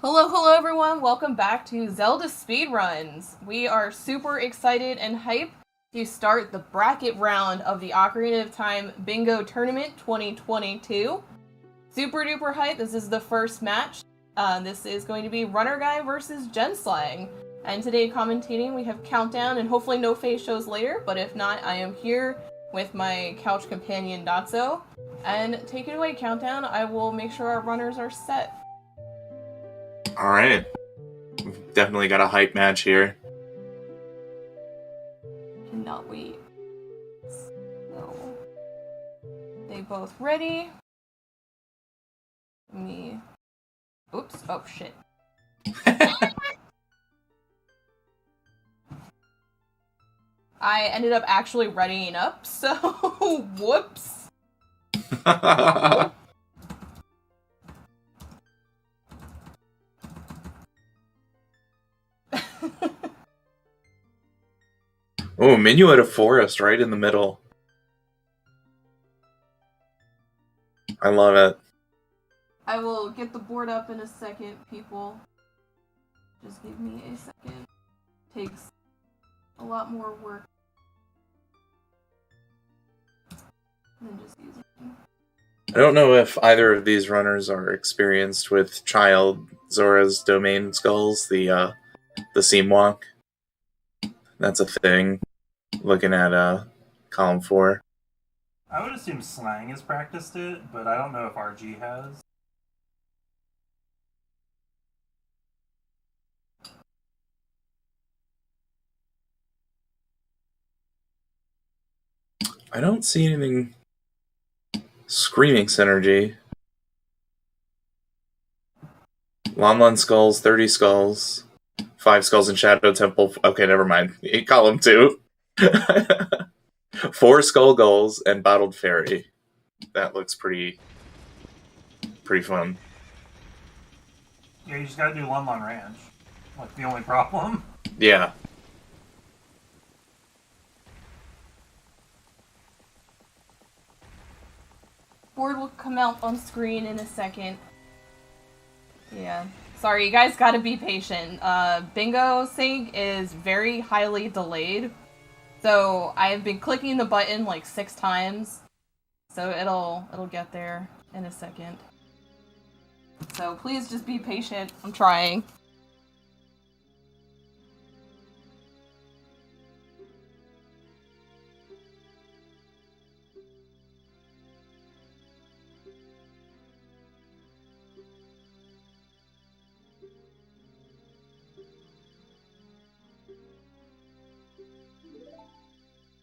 Hello everyone, welcome back to ZeldaSpeedRuns. We are super excited and hyped to start the bracket round of the Ocarina of Time Bingo Tournament 2022. Super duper hype, this is the first match. This is going to be Runnerguy versus jenslang. And today commentating we have Countdown and hopefully no face shows later, but if not, I am here with my couch companion Datso. And take it away, Countdown, I will make sure our runners are set. Alright. We've definitely got a hype match here. Cannot wait. So, they both ready. Me. Oops. Oh, shit. I ended up actually readying up, so whoops. Oh, Minuet of Forest right in the middle. I love it. I will get the board up in a second, people. Just give me a second. Takes a lot more work than just using. I don't know if either of these runners are experienced with Child Zora's Domain Skulls, the seam walk. That's a thing. Looking at column 4. I would assume Slang has practiced it, but I don't know if RG has. I don't see anything screaming synergy. Lon Skulls, 30 Skulls, 5 Skulls in Shadow Temple. Okay, never mind. Column 2. 4 Skull Gulls and Bottled Fairy. That looks pretty fun. Yeah, you just gotta do Lon Ranch. Like, the only problem. Yeah. Board will come out on screen in a second. Yeah. Sorry, you guys gotta be patient. Bingo Sync is very highly delayed. So I have been clicking the button like 6 times. So it'll get there in a second. So please just be patient. I'm trying.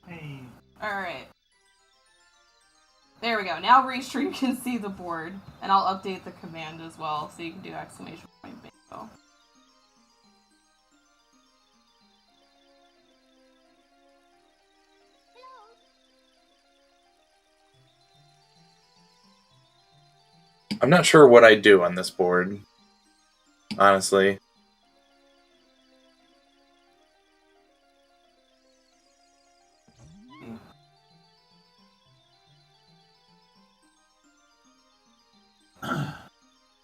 Hey. Alright. There we go. Now Restream can see the board. And I'll update the command as well, so you can do exclamation point bingo. I'm not sure what I'd do on this board. Honestly.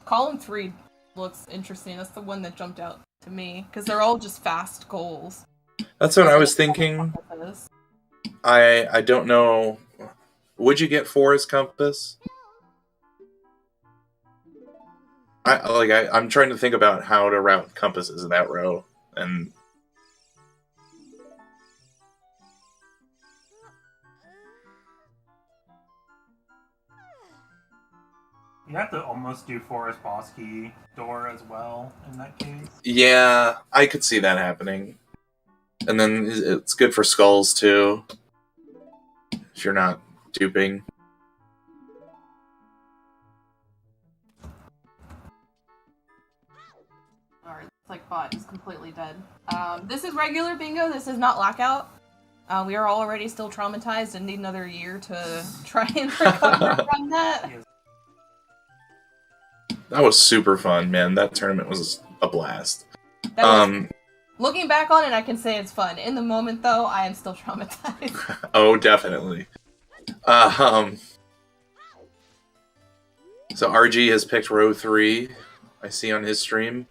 Column 3 looks interesting. That's the one that jumped out to me, because they're all just fast goals. That's what I was thinking. I don't know. Would you get Forest Compass? I'm trying to think about how to route compasses in that row, and You have to almost do Forest Boss Key door as well in that case. yeah, I could see that happening. And then it's good for skulls too, if you're not duping. Alright, it's like bot is completely dead. This is regular bingo, this is not lockout. We are all already still traumatized and need another year to try and recover from that. Yes. That was super fun, man. That tournament was a blast. That was, looking back on it, I can say it's fun. In the moment, though, I am still traumatized. Oh, definitely. So RG has picked row 3. I see on his stream.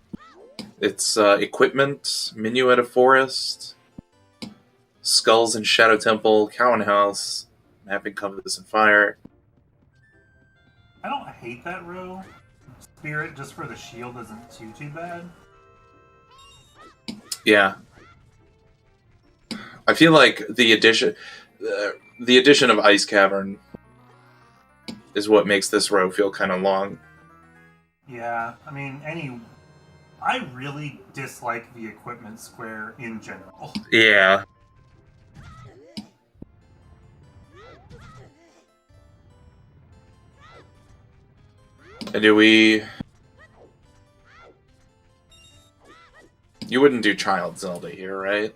It's equipment, menu at a forest, skulls and Shadow Temple, Cow and House, mapping Compass and Fire. I don't hate that row. Spirit just for the shield isn't too bad. Yeah. I feel like the addition of Ice Cavern is what makes this row feel kind of long. Yeah, I mean, I really dislike the equipment square in general. Yeah. And do we... You wouldn't do Child Zelda here, right?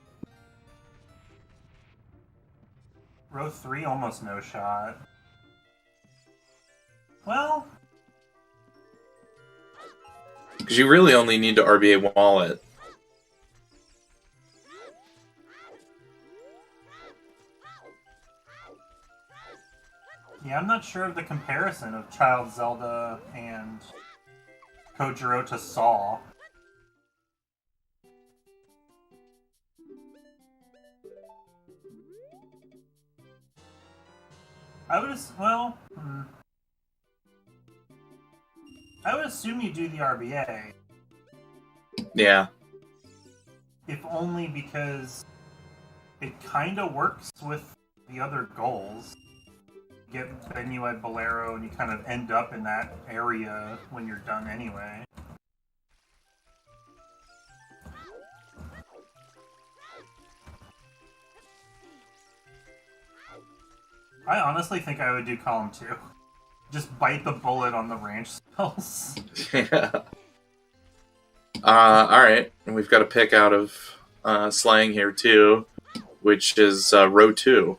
Row 3, almost no shot. Well... Because you really only need to RBA wall it. Yeah, I'm not sure of the comparison of Child Zelda and Kojiro to Saw. I would assume you do the RBA. Yeah. If only because it kind of works with the other goals. You get Venue at Bolero and you kind of end up in that area when you're done anyway. I honestly think I would do column 2. Just bite the bullet on the ranch spells. Yeah. Alright. We've got a pick out of slang here, too, which is row 2.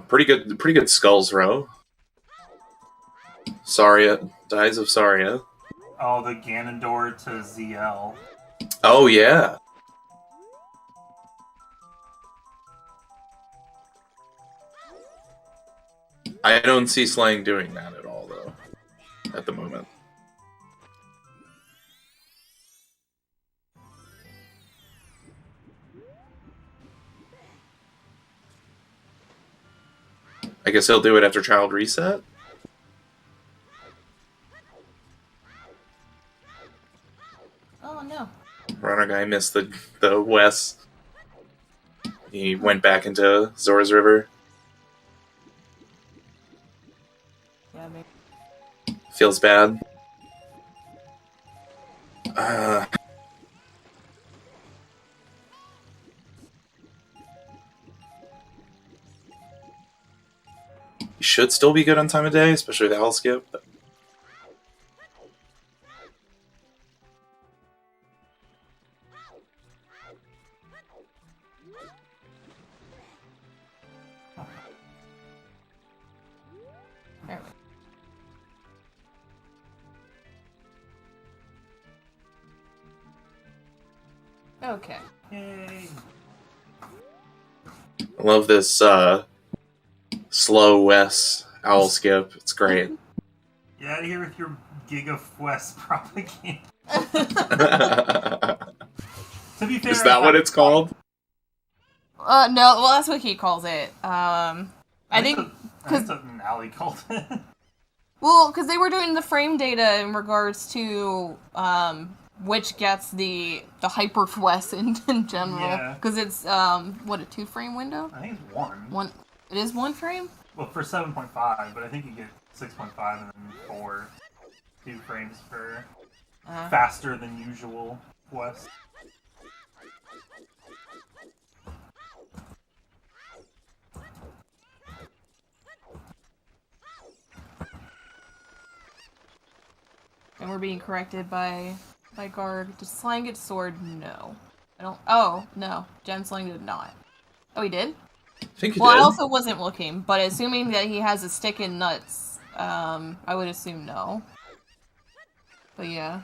Pretty good skulls row. Saria, Dies of Saria. Oh, the Ganondorf to ZL. Oh, yeah. I don't see Slang doing that at all, though, at the moment. I guess he'll do it after Child Reset? Oh, no. Runner Guy missed the West. He went back into Zora's River. Yeah, maybe. Feels bad. You should still be good on time of day, especially with Owl Skip. But... There we go. Okay. Yay! I love this slow West Owl Skip. It's great. Get out of here with your Giga West propaganda. To be fair, Is that what it's called? No, well, that's what he calls it. I think that's what Nally called it. Well, because they were doing the frame data in regards to which gets the hyper West in general. Because it's what, a 2-frame window? I think it's one. It is 1 frame? Well, for 7.5, but I think you get 6.5 and then 4. 2 frames for faster than usual West. And we're being corrected by Guard. Did Slang get sword? No. I don't... Oh, no. Jenslang did not. Oh, he did? I think he Well, did. I also wasn't looking, but assuming that he has a stick and nuts, I would assume no. But yeah.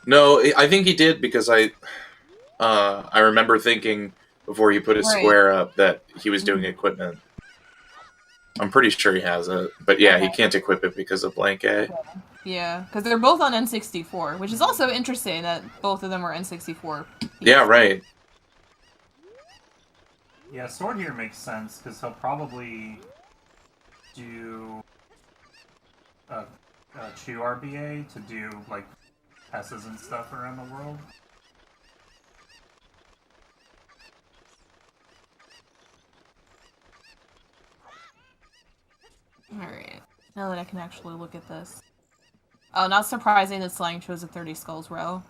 No, I think he did because I remember thinking before he put his square up that he was doing equipment. I'm pretty sure he has it, but yeah, he can't equip it because of blank A. Yeah, because they're both on N64, which is also interesting that both of them are N64. Yeah, right. Yeah, Sword here makes sense, because he'll probably do a Chew RBA to do, like, S's and stuff around the world. Alright, now that I can actually look at this. Oh, not surprising that Slang chose a 30 Skulls row.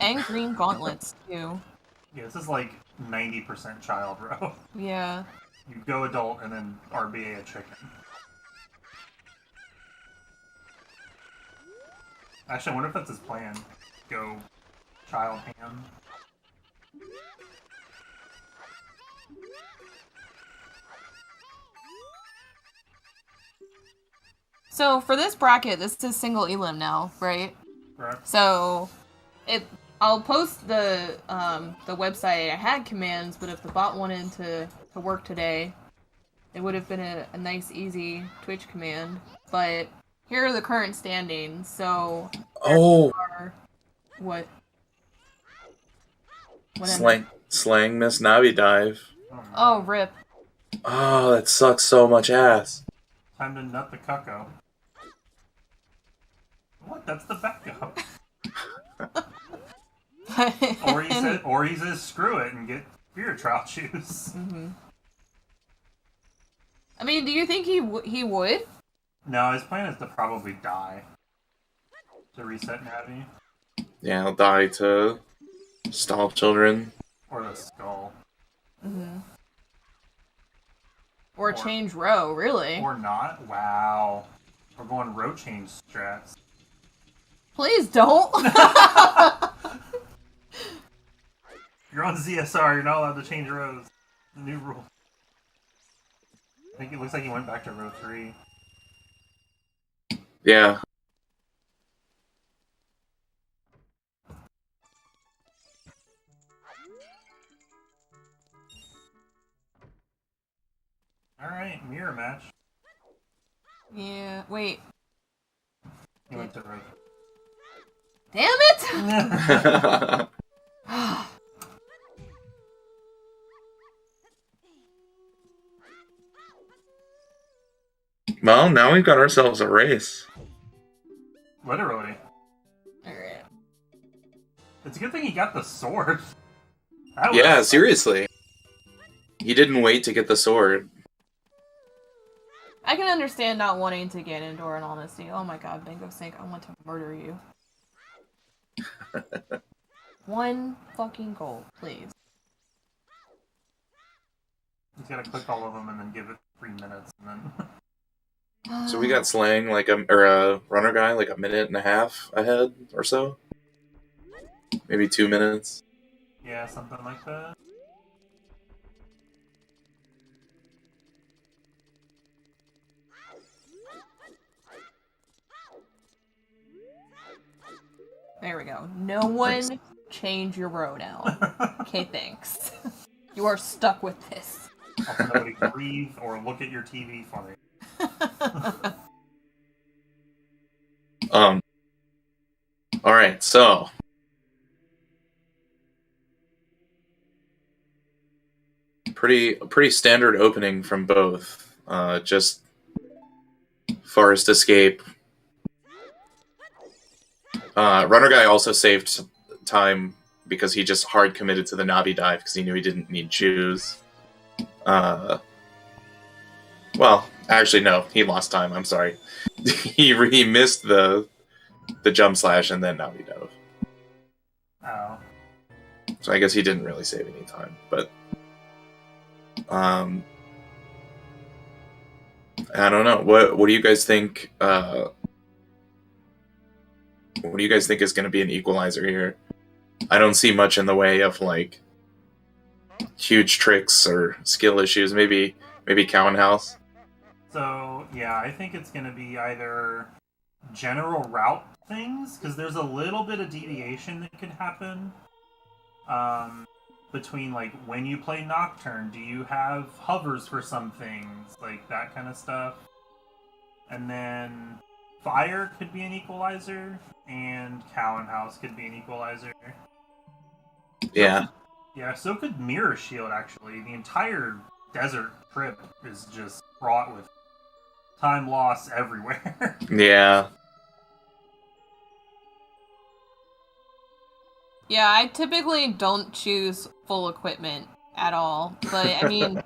And green gauntlets, too. Yeah, this is like 90% child row. Yeah. You go adult and then RBA a chicken. Actually, I wonder if that's his plan. Go child ham. So, for this bracket, this is single elim now, right? Correct. So, I'll post the website. I had commands, but if the bot wanted to work today, it would have been a nice, easy Twitch command. But here are the current standings. So, Oh, what? Slang missed Navi dive. Oh, rip. Oh, that sucks so much ass. Time to nut the cucko. What? That's the backup. or he says screw it and get spirit trial juice. Mm-hmm. I mean, do you think he would? No, his plan is to probably die. To reset Navi. Yeah, he'll die to stall children. Or the skull. Mm-hmm. Or change row, really. Or not. Wow. We're going row change strats. Please don't. You're on ZSR, you're not allowed to change rows. The new rule. I think it looks like he went back to row 3. Yeah. Alright, mirror match. Yeah, wait. He went to row. Damn it! Well, now we've got ourselves a race. Literally. Alright. It's a good thing he got the sword. Yeah, seriously. He didn't wait to get the sword. I can understand not wanting to get indoor in honesty. Oh my god, Bingo Snake, I want to murder you. One fucking goal, please. He's gotta click all of them and then give it 3 minutes and then... So we got Slang like a runner guy like a minute and a half ahead or so. Maybe 2 minutes. Yeah, something like that. There we go. No one change your row now. Okay, thanks. You are stuck with this. Also, nobody breathe or look at your TV funny. Alright, so pretty standard opening from both. Just Forest Escape. Runner Guy also saved time because he just hard committed to the Navi dive because he knew he didn't need shoes. Well, actually no, he lost time, I'm sorry. he missed the jump slash and then Navi dove. Oh. So I guess he didn't really save any time, but I don't know. What do you guys think? What do you guys think is going to be an equalizer here? I don't see much in the way of like huge tricks or skill issues. Maybe Cowan House. So yeah, I think it's gonna be either general route things because there's a little bit of deviation that could happen. Between like when you play Nocturne, do you have hovers for some things, like that kind of stuff? And then fire could be an equalizer, and cow and house could be an equalizer. Yeah. Yeah, so could mirror shield, actually. The entire desert trip is just fraught with time loss everywhere. Yeah. Yeah, I typically don't choose full equipment at all. But, I mean,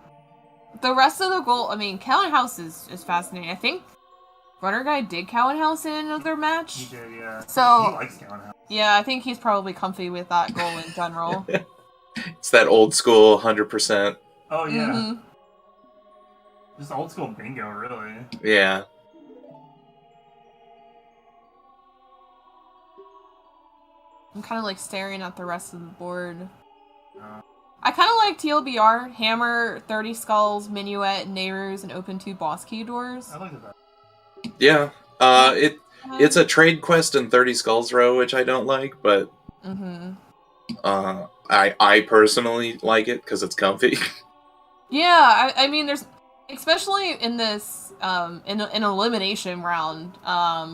the rest of the goal, I mean, cow and house is fascinating. I think Runnerguy did cow and house in another match. He did, yeah. So, he likes cow and house. Yeah, I think he's probably comfy with that goal in general. It's that old school 100%. Oh, yeah. Mm-hmm. Just old school bingo, really. Yeah. I'm kind of like staring at the rest of the board. I kind of like TLBR, hammer, 30 skulls, minuet, neighbors, and open 2 boss key doors. I looked at that. Yeah. It's a trade quest in 30 skulls row, which I don't like, but I personally like it because it's comfy. Yeah, I mean, there's, especially in this, in an elimination round,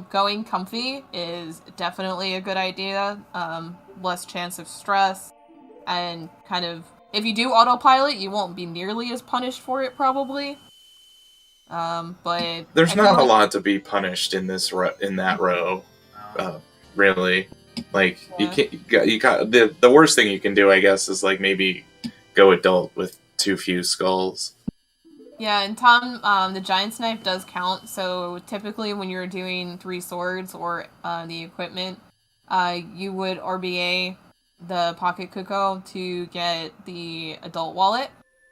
going comfy is definitely a good idea. Less chance of stress, and kind of, if you do autopilot, you won't be nearly as punished for it, probably. But there's not a lot to be punished in this in that row, really. Like you got the worst thing you can do, I guess, is like maybe go adult with too few skulls. Yeah, and Tom, the giant snipe does count. So typically, when you're doing 3 swords or the equipment, you would RBA the pocket cuckoo to get the adult wallet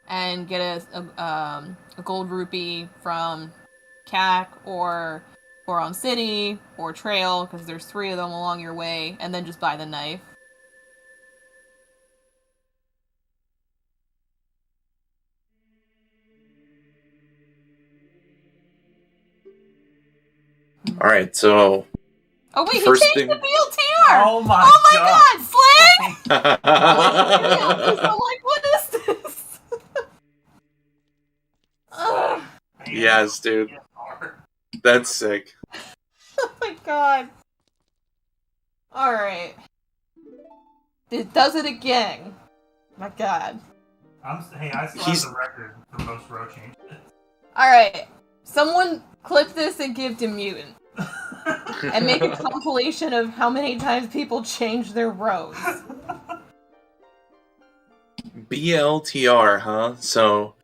and get a gold rupee from CAC or Boron City or Trail, because there's 3 of them along your way, and then just buy the knife. All right, so. Oh wait, he changed the BLTR! Oh my god, Slang! I'm like, what is this? Yes, dude. That's sick. Oh my god. Alright. It does it again. My god. Hey, I still have the record for most row changes. Alright. Someone clip this and give to Mutant. And make a compilation of how many times people change their rows. BLTR, huh? So,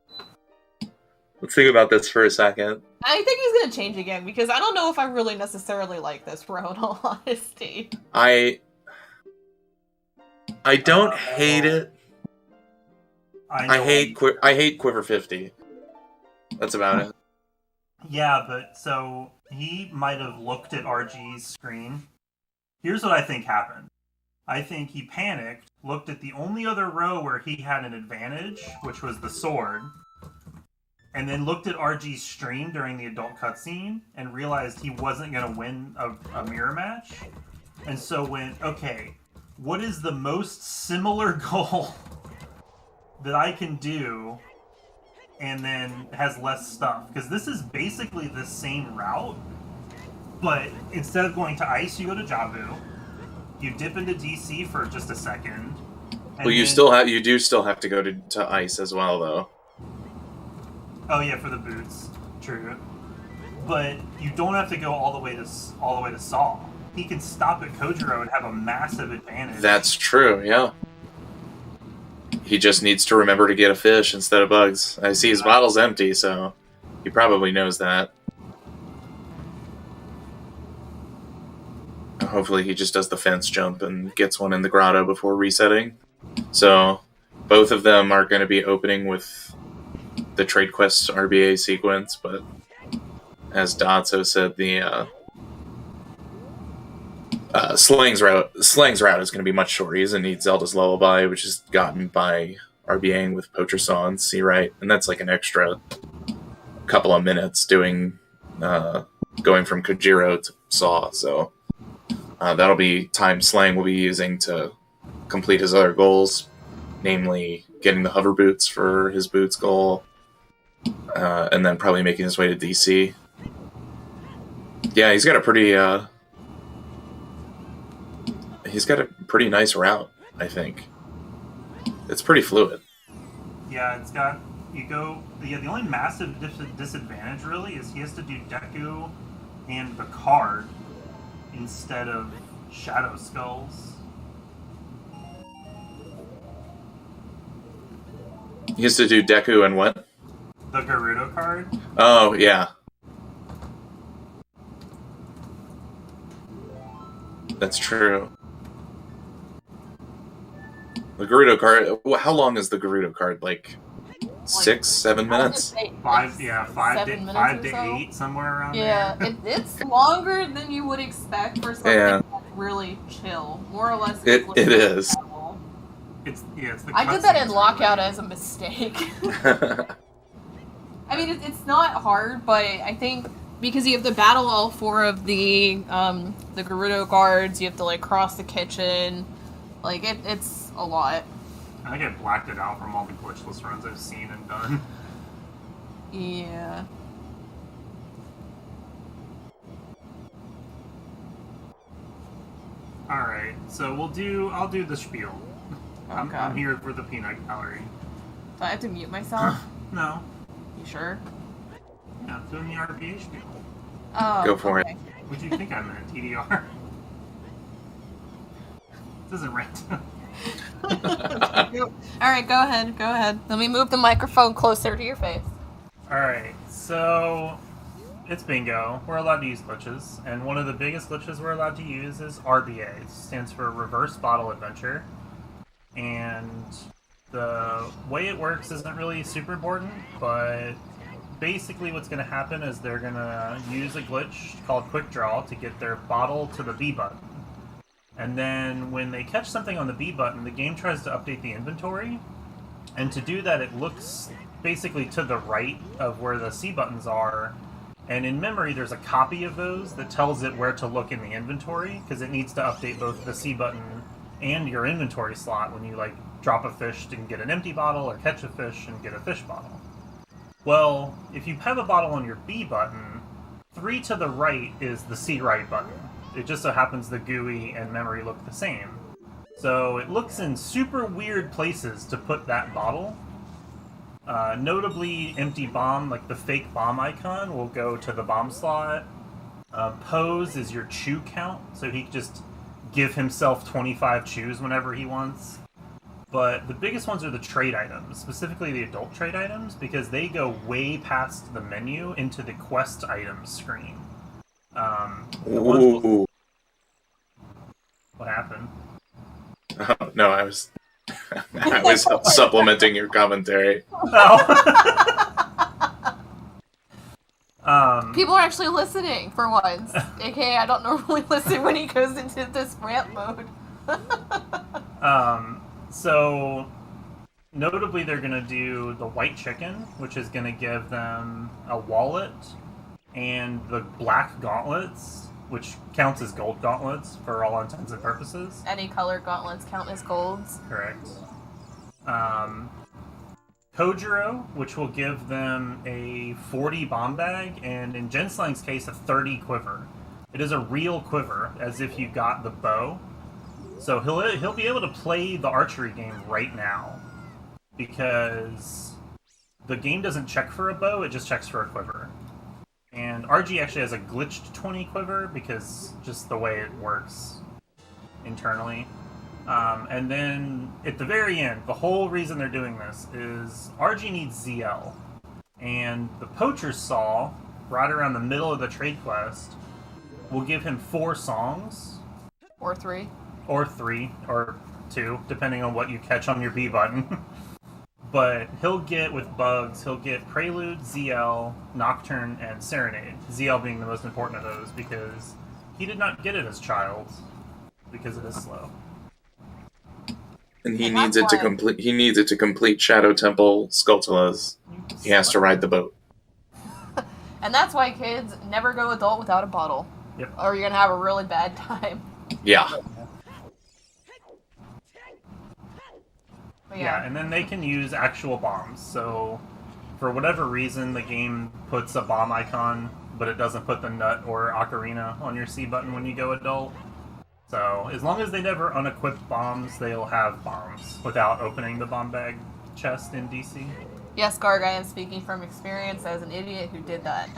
let's think about this for a second. I think he's gonna change again, because I don't know if I really necessarily like this row, in all honesty. I don't hate it. I hate Quiver 50. That's about it. Yeah, but so he might have looked at RG's screen. Here's what I think happened. I think he panicked, looked at the only other row where he had an advantage, which was the sword, and then looked at RG's stream during the adult cutscene and realized he wasn't going to win a mirror match. And so went, okay, what is the most similar goal that I can do and then has less stuff? Because this is basically the same route, but instead of going to ice, you go to Jabu. You dip into DC for just a second. Well, you do still have to go to ice as well, though. Oh yeah, for the boots, true. But you don't have to go all the way to Saw. He can stop at Kojiro and have a massive advantage. That's true, yeah. He just needs to remember to get a fish instead of bugs. I see his bottle's empty, so he probably knows that. Hopefully he just does the fence jump and gets one in the grotto before resetting. So both of them are going to be opening with the trade quest RBA sequence, but as Dotso said, the Slang's route is going to be much shorter. He doesn't need Zelda's Lullaby, which is gotten by RBAing with Poacher Saw and Sea Right, and that's like an extra couple of minutes doing going from Kojiro to Saw. So that'll be time Slang will be using to complete his other goals, namely getting the hover boots for his boots goal, and then probably making his way to DC. Yeah, he's got a pretty nice route, I think. It's pretty fluid. Yeah, it's got the only massive disadvantage really is he has to do Deku and the card instead of Shadow Skulls. He has to do Deku and what? The Gerudo card. Oh, yeah. That's true. The Gerudo card. How long is the Gerudo card? Like 6, 7 minutes? 5 to 8, somewhere around there. Yeah, it's longer than you would expect for something that's really chill. More or less, it is. It's the I did that in Lockout as a mistake. I mean, it's not hard, but I think because you have to battle all 4 of the Gerudo guards, you have to like cross the kitchen, like it's a lot. I think I blacked it out from all the glitchless runs I've seen and done. Yeah. All right, so I'll do the spiel. Okay. I'm here for the peanut gallery. Do I have to mute myself? No. You sure? Yeah, I'm doing the RPA spiel. Oh, Go for it. What do you think I meant, TDR? This isn't right. Alright, go ahead. Let me move the microphone closer to your face. Alright, so it's bingo. We're allowed to use glitches, and one of the biggest glitches we're allowed to use is RBA. It stands for Reverse Bottle Adventure. And the way it works isn't really super important, but basically what's going to happen is they're going to use a glitch called Quick Draw to get their bottle to the B button. And then when they catch something on the B button, the game tries to update the inventory. And to do that, it looks basically to the right of where the C buttons are. And in memory, there's a copy of those that tells it where to look in the inventory, because it needs to update both the C button and your inventory slot when you like drop a fish and get an empty bottle, or catch a fish and get a fish bottle. Well, if you have a bottle on your B button, 3 to the right is the C right button. It just so happens the GUI and memory look the same. So it looks in super weird places to put that bottle. Notably, empty bomb, like the fake bomb icon, will go to the bomb slot. Pose is your chew count, so he can just give himself 25 chews whenever he wants. But the biggest ones are the trade items, specifically the adult trade items, because they go way past the menu into the quest items screen. Ooh. What happened? Oh, no, I was supplementing your commentary. Oh. People are actually listening for once. AKA, I don't normally listen when he goes into this rant mode. So, notably, they're going to do the white chicken, which is going to give them a wallet, and the black gauntlets, which counts as gold gauntlets for all intents and purposes. Any color gauntlets count as golds. Correct. Kojiro, which will give them a 40 bomb bag, and in Jenslang's case, a 30 quiver. It is a real quiver, as if you got the bow. So he'll be able to play the archery game right now, because the game doesn't check for a bow, it just checks for a quiver. And RG actually has a glitched 20 quiver, because just the way it works internally. And then, at the very end, the whole reason they're doing this is RG needs ZL. And the Poacher's Saw, right around the middle of the trade quest, will give him 4 songs. Or 3. Or 3, or 2, depending on what you catch on your B button. But he'll get, with bugs, he'll get Prelude, ZL, Nocturne, and Serenade. ZL being the most important of those, because he did not get it as child, because it is slow. And he needs it to complete. He needs it to complete Shadow Temple Skulltulas. He has to ride the boat. And that's why kids never go adult without a bottle. Yep. Or you're gonna have a really bad time. Yeah. Yeah, and then they can use actual bombs. So, for whatever reason, the game puts a bomb icon but it doesn't put the nut or ocarina on your C button when you go adult. So as long as they never unequip bombs, they'll have bombs without opening the bomb bag chest in DC. Yes, Garg, I am speaking from experience as an idiot who did that.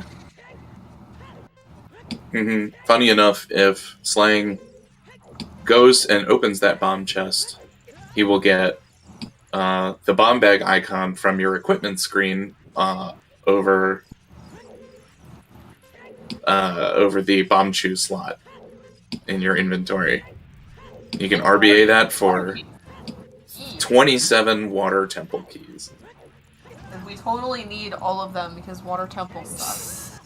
Funny enough, if Slang goes and opens that bomb chest, he will get the bomb bag icon from your equipment screen over the bomb chew slot in your inventory. You can RBA that for 27 water temple keys. And we totally need all of them because water temple sucks.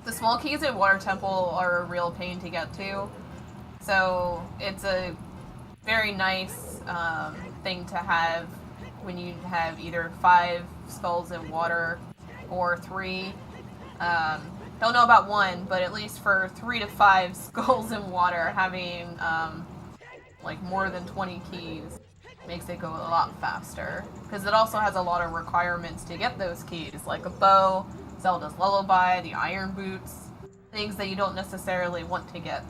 The small keys in water temple are a real pain to get to, so it's a very nice thing to have when you have either 5 skulls in water or 3. Don't know about 1, but at least for 3 to 5 skulls in water, having like more than 20 keys makes it go a lot faster. Because it also has a lot of requirements to get those keys, like a bow, Zelda's Lullaby, the iron boots, things that you don't necessarily want to get.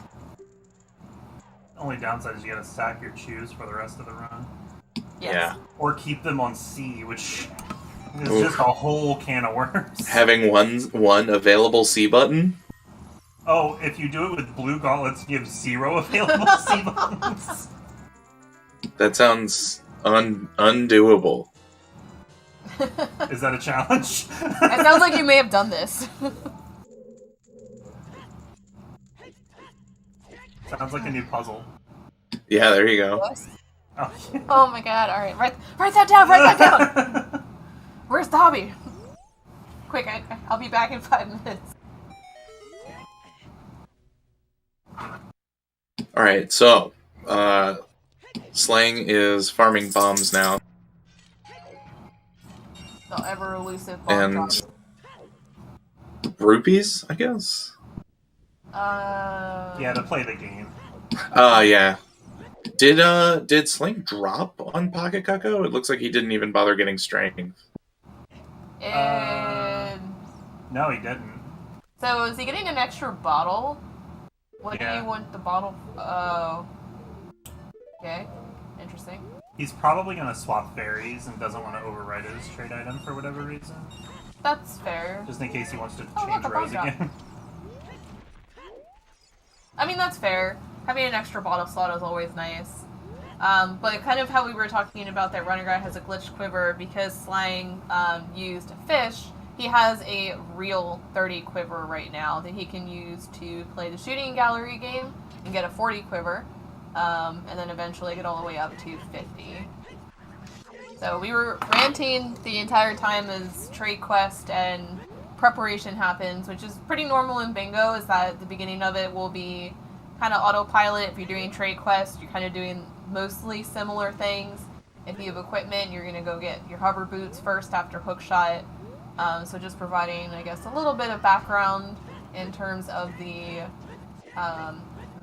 The only downside is you gotta stack your chews for the rest of the run. Yes. Yeah. Or keep them on C, which is just a whole can of worms. Having one available C button? Oh, if you do it with blue gauntlets, you have 0 available C buttons. That sounds undoable. Is that a challenge? It sounds like you may have done this. Sounds like a new puzzle. Yeah, there you go. Oh, yeah. Oh my god, alright, write that down, write that down! Where's Dobby? Quick, I'll be back in 5 minutes. Alright, so, Slang is farming bombs now. The ever elusive bomb And drops. rupees, I guess? Yeah, to play the game. Yeah. Did Slang drop on Pocket Cucko? It looks like he didn't even bother getting strength. And... No, he didn't. So, is he getting an extra bottle? What do Yeah. you want the bottle? Oh. Okay. Interesting. He's probably going to swap fairies and doesn't want to override his trade item for whatever reason. That's fair. Just in case he wants to Oh, change look, a Rose bomb again. I mean, that's fair. Having an extra bottle slot is always nice. But kind of how we were talking about that Runnerguy has a glitched quiver, because Slang used a fish, he has a real 30 quiver right now that he can use to play the shooting gallery game and get a 40 quiver, and then eventually get all the way up to 50. So we were ranting the entire time as trade quest and preparation happens, which is pretty normal in bingo, is that at the beginning of it will be kind of autopilot. If you're doing trade quest, you're kind of doing mostly similar things. If you have equipment, you're going to go get your hover boots first after hookshot. So just providing, I guess, a little bit of background in terms of the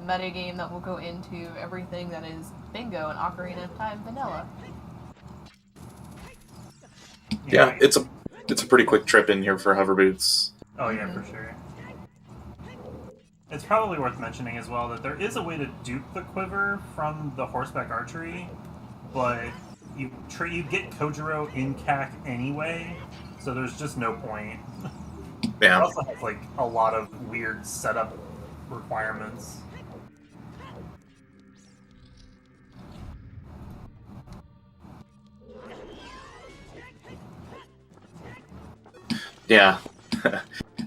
metagame that will go into everything that is bingo and Ocarina of Time vanilla. Yeah, it's a pretty quick trip in here for hover boots. Oh yeah, for sure. It's probably worth mentioning as well that there is a way to dupe the quiver from the horseback archery, but you get Kojiro in CAC anyway, so there's just no point. Yeah. It also has like a lot of weird setup requirements. Yeah.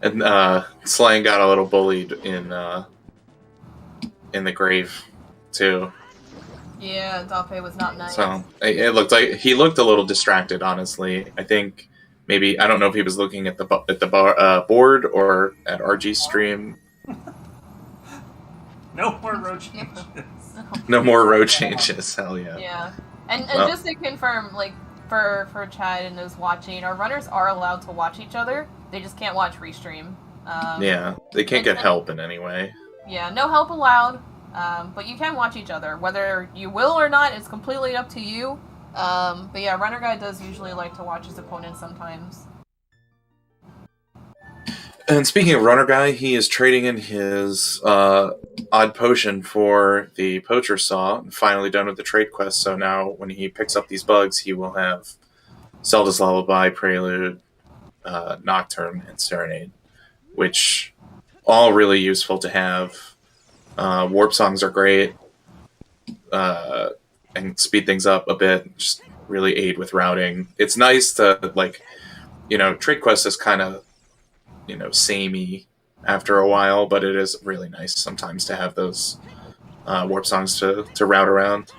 And Slang got a little bullied in the grave too. Yeah, Dape was not nice. So it looked like he looked a little distracted. Honestly, I think maybe, I don't know if he was looking at the board or at RG's stream. No more road changes. No more road changes. Hell yeah. Yeah, and Well, just to confirm, like for Chad and those watching, our runners are allowed to watch each other. They just can't watch restream. Yeah, they can't get help in any way. Yeah, no help allowed. But you can watch each other. Whether you will or not, it's completely up to you. But yeah, Runnerguy does usually like to watch his opponents sometimes. And speaking of Runnerguy, he is trading in his odd potion for the poacher saw, and finally done with the trade quest. So now, when he picks up these bugs, he will have Zelda's Lullaby, Prelude, Nocturne, and Serenade, which all really useful to have. Warp songs are great, and speed things up a bit. Just really aid with routing. It's nice to trade quest is kind of samey after a while, but it is really nice sometimes to have those warp songs to route around.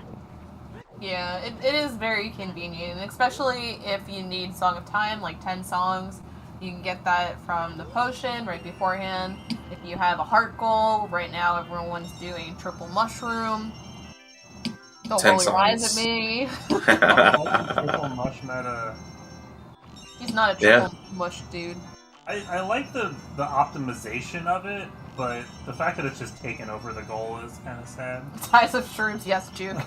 Yeah, it is very convenient, especially if you need Song of Time, like 10 songs. You can get that from the potion right beforehand. If you have a heart goal, right now everyone's doing triple mushroom. Don't really rise at me. Triple mush meta. He's not a triple mush dude. I like the optimization of it, but the fact that it's just taken over the goal is kind of sad. Dies of Shrooms, yes, Juke.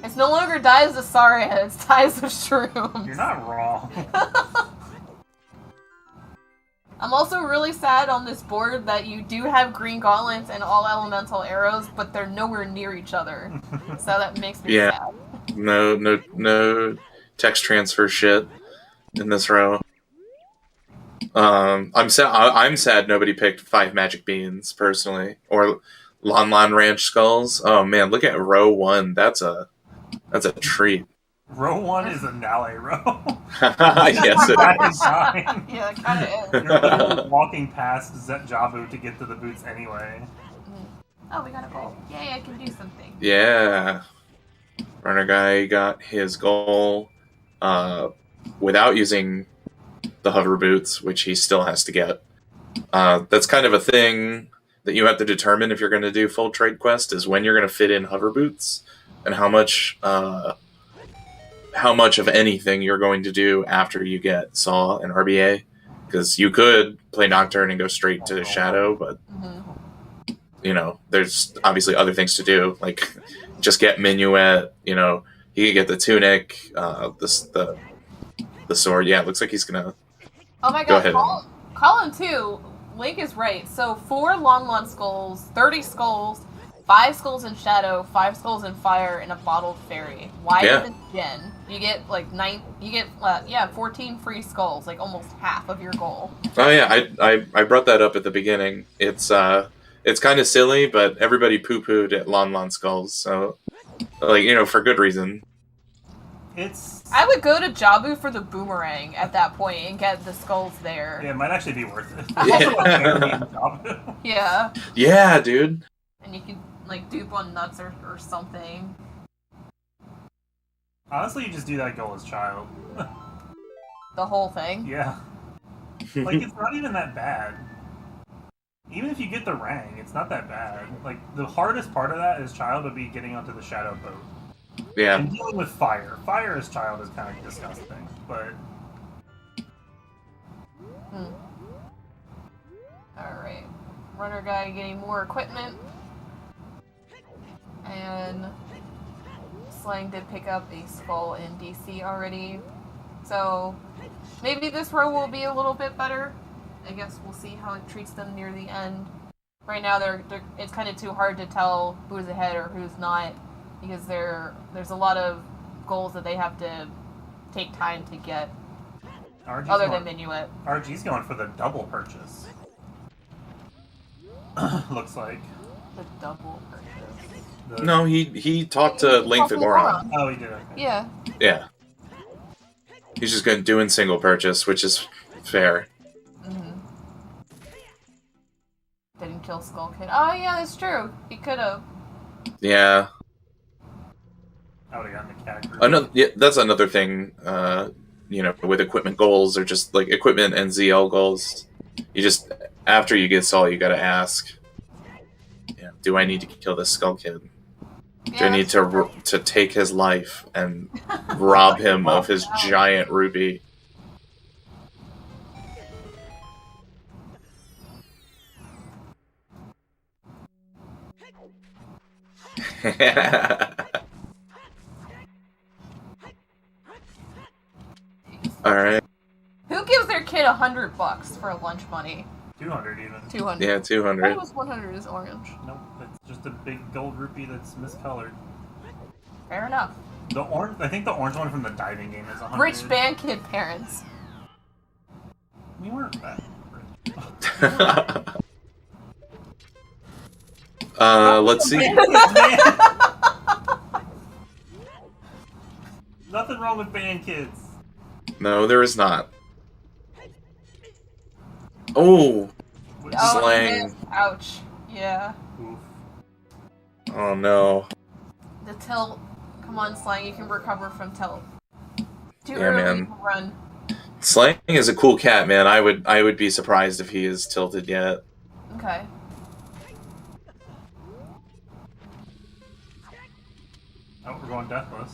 It's no longer Dies of Saria, it's Dies of Shrooms. You're not wrong. I'm also really sad on this board that you do have green gauntlets and all elemental arrows, but they're nowhere near each other. So that makes me sad. No text transfer shit in this row. I'm sad nobody picked 5 magic beans personally, or Lon Ranch skulls. Oh man, look at row 1. That's a treat. Row 1 is a Nale row. Yes, it is. Yeah, it kind of is. You're literally walking past Javu to get to the boots anyway. Oh, we got a goal. Yay, I can do something. Yeah. Runnerguy got his goal without using the hover boots, which he still has to get. That's kind of a thing that you have to determine if you're going to do full trade quest, is when you're going to fit in hover boots and how much of anything you're going to do after you get Saw and RBA. Because you could play Nocturne and go straight to Shadow, but there's obviously other things to do, like just get Minuet. He can get the tunic, the sword. Yeah, it looks like he's gonna. Oh my god, Colin too. Link is right. So 4 Long skulls, 30 skulls, 5 skulls in Shadow, 5 skulls in Fire, and a bottled fairy. Why even Gen? You get 14 free skulls, like almost half of your goal. Oh yeah, I brought that up at the beginning. It's kind of silly, but everybody poo-pooed at Lon skulls, so for good reason. I would go to Jabu for the boomerang at that point and get the skulls there. Yeah, it might actually be worth it. Yeah. Yeah, dude. And you could dupe on nuts or something. Honestly, you just do that goal as child. The whole thing? Yeah. It's not even that bad. Even if you get the rang, it's not that bad. The hardest part of that as child would be getting onto the Shadow boat. Yeah. And dealing with fire. Fire as child is kind of disgusting, but... Alright. Runnerguy getting more equipment. And Slang did pick up a skull in DC already. So maybe this row will be a little bit better. I guess we'll see how it treats them near the end. Right now, it's kind of too hard to tell who's ahead or who's not, because there's a lot of goals that they have to take time to get, other than Minuet. RG's going for the double purchase. Looks like. The double purchase. No, he talked to Link the Goron. Oh, he did. Okay. Yeah. Yeah. He's just doing single purchase, which is fair. Didn't kill Skull Kid. Oh yeah, that's true. He could have. Yeah. I would have gotten the cat. That's another thing. With equipment goals, or just equipment and ZL goals, you just after you get Saw, you gotta ask. Yeah, do I need to kill this Skull Kid? Do I need to take his life and rob him of his giant ruby? Alright. Who gives gives their kid $100 for lunch money. 200 even. 200. Yeah, I thought 200. it was 100 is orange. Nope, it's just a big gold rupee that's miscolored. Fair enough. The orange, I think the orange one from the diving game is 100. Rich band kid parents. We weren't that rich. Let's see. Nothing wrong with band kids. No, there is not. Oh, Oh, slang. ouch. Yeah. Oof. Oh no. The tilt. Come on, Slang, you can recover from tilt. Too Yeah, early man. to run. Slang is a cool cat, man. I would be surprised if he is tilted yet. Okay. Oh, we're going deathless.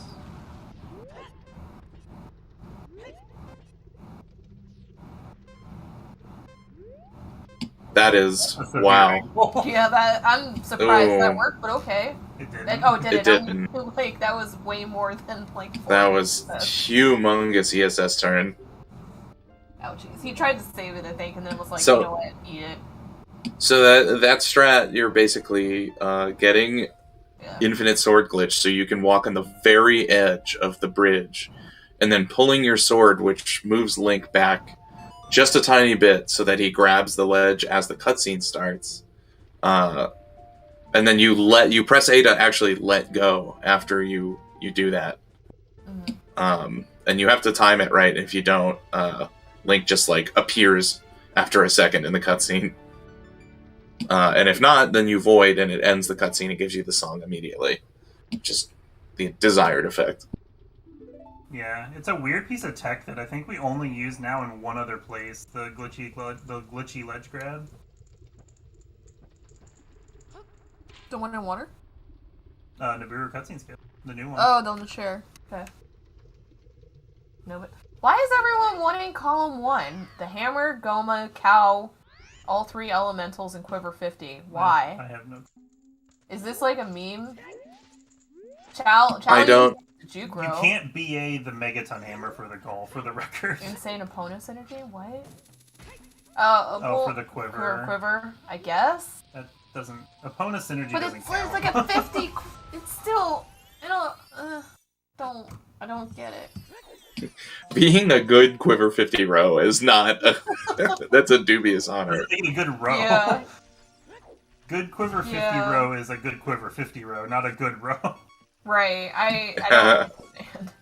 That is That's a wow. very angle. Yeah, that I'm surprised that Ooh. worked, but okay. It didn't. Like, oh, it did It it? didn't. Like, that was way more than, like, 4 That was ESS. humongous ESS turn. Ouchies. He tried to save it, I think, and then was like, So- you know what, eat it. So that strat, you're basically getting Yeah. infinite sword glitch, so you can walk on the very edge of the bridge, and then pulling your sword, which moves Link back just a tiny bit, so that he grabs the ledge as the cutscene starts. And then you press A to actually let go after you do that. Mhm. And you have to time it right. If you don't, Link just like appears after a second in the cutscene. And if not, then you void and it ends the cutscene and gives you the song immediately. Just the desired effect. Yeah, it's a weird piece of tech that I think we only use now in one other place, the glitchy ledge grab. The one in water? Nibiru cutscene skip, the new one. Oh, on the chair. Okay. No, but why is everyone wanting column 1? The hammer, Goma, cow, all 3 elementals, and quiver 50. Why? I have no. Is this like a meme? Chow I don't- You Jukro. can't BA the Megaton Hammer for the goal, for the record. Insane opponent synergy? What? Oh, for the quiver. Quiver, I guess? That doesn't. Opponent synergy But doesn't it's count. like a 50. It's still. I don't get it. Being a good Quiver 50 row is not. That's a dubious honor. Making a good row. Yeah. Good Quiver 50 Yeah. row is a good Quiver 50 row, not a good row. Right, I don't understand.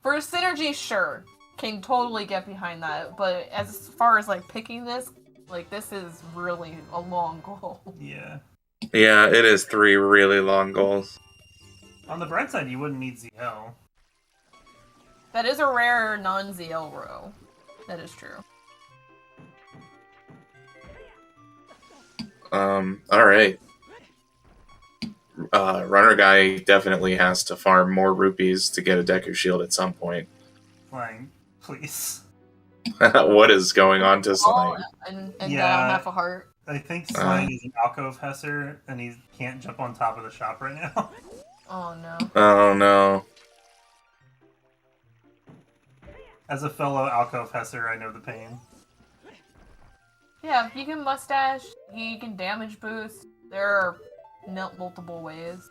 For synergy, sure. Can totally get behind that, but as far as, like, picking this, like, this is really a long goal. Yeah. Yeah, it is 3 really long goals. On the bright side, you wouldn't need ZL. That is a rare non-ZL row. That is true. Alright. Runner Guy definitely has to farm more rupees to get a Deku Shield at some point. Flying, please. What is going on to Slime? And Yeah. half a heart. I think Slang is an alcove Hesser, and he can't jump on top of the shop right now. Oh no. Oh no. As a fellow alcove Hesser, I know the pain. Yeah, he can mustache, he can damage boost. There are multiple ways.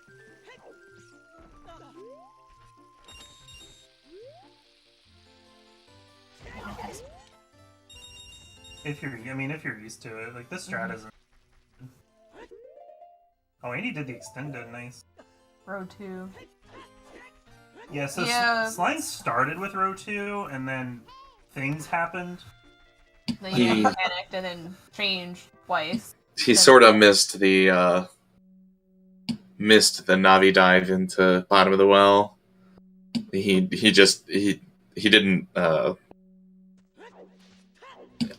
If you're used to it, like this strat isn't. Oh, and he did the extended, nice. Row 2. Yeah, so Yeah. Slang started with row 2, and then things happened. Then He- you panicked and then changed twice. He sort of missed the Navi dive into bottom of the well. He didn't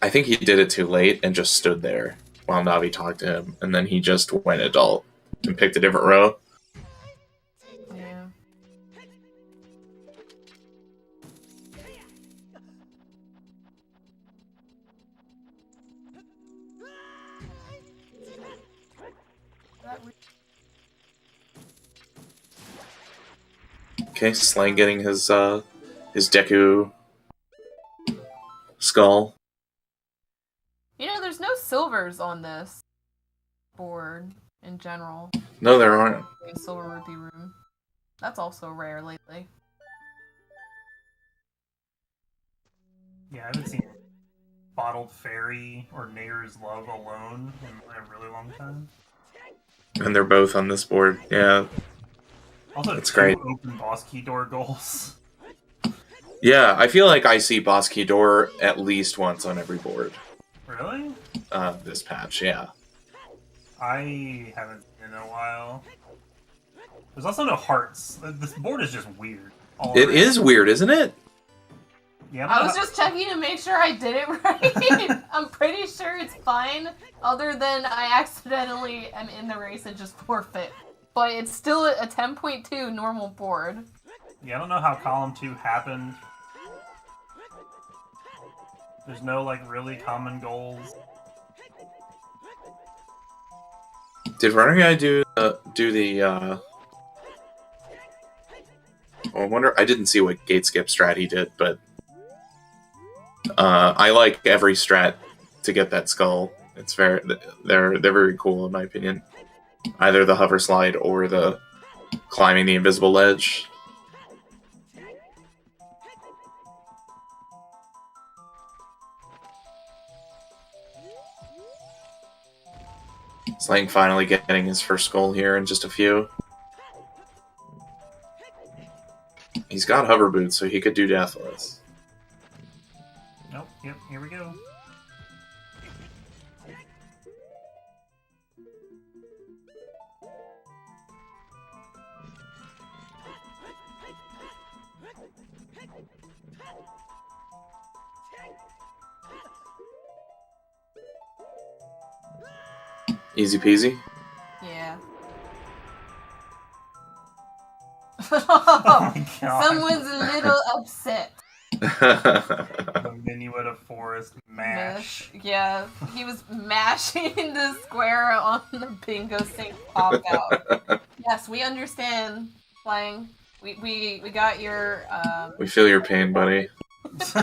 I think he did it too late and just stood there while Navi talked to him, and then he just went adult and picked a different row. Yeah. Okay, Slang getting his Deku skull. You know, there's no silvers on this board in general. No, there aren't. Silver rupee room. That's also rare lately. Yeah, I haven't seen Bottled Fairy or Nayer's Love alone in a really long time. And they're both on this board. Yeah. Also, it's two great. Open boss key door goals. Yeah, I feel like I see boss key door at least once on every board. Really? This patch, yeah. I haven't seen it in a while. There's also no hearts. This board is just weird. It is weird, isn't it? Yeah, I was just checking to make sure I did it right. I'm pretty sure it's fine, other than I accidentally am in the race and just forfeit. But it's still a 10.2 normal board. Yeah, I don't know how column 2 happened. There's no, like, really common goals. Did Runnerguy do the, I wonder, I didn't see what gate skip strat he did, but I like every strat to get that skull. It's they're very cool in my opinion. Either the hover slide or the climbing the invisible ledge. Slang finally getting his first skull here in just a few. He's got hover boots, so he could do Deathless. Nope, yep, here we go. Easy peasy. Yeah. Oh my god. Someone's a little upset. The Minuet of Forest mash. Yeah, he was mashing the square on the bingo sink pop out. Yes, we understand, Slang. We got your We feel your pain, buddy. It's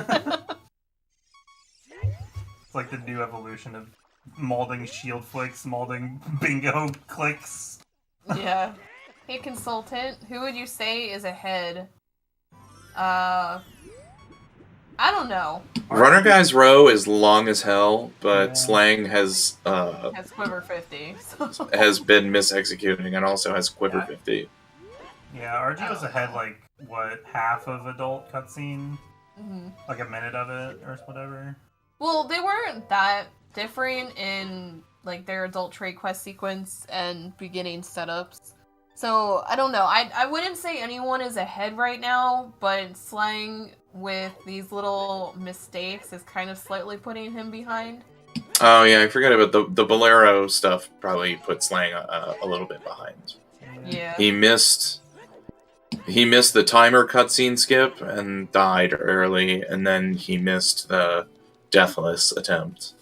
like the new evolution of molding shield flicks, molding bingo clicks. Yeah. Hey, consultant, who would you say is ahead? I don't know. Runnerguy's row is long as hell, but Yeah. Slang has Has Quiver 50. So. has been misexecuting and also has Quiver Yeah. 50. Yeah, RG was ahead like, what, half of adult cutscene? Mhm. Like a minute of it, or whatever? Well, they weren't that different in like their adult trade quest sequence and beginning setups. So I don't know. I wouldn't say anyone is ahead right now, but Slang with these little mistakes is kind of slightly putting him behind. Oh yeah, I forgot about the Bolero stuff. Probably put Slang a little bit behind. Yeah. He missed the timer cutscene skip and died early, and then he missed the Deathless attempt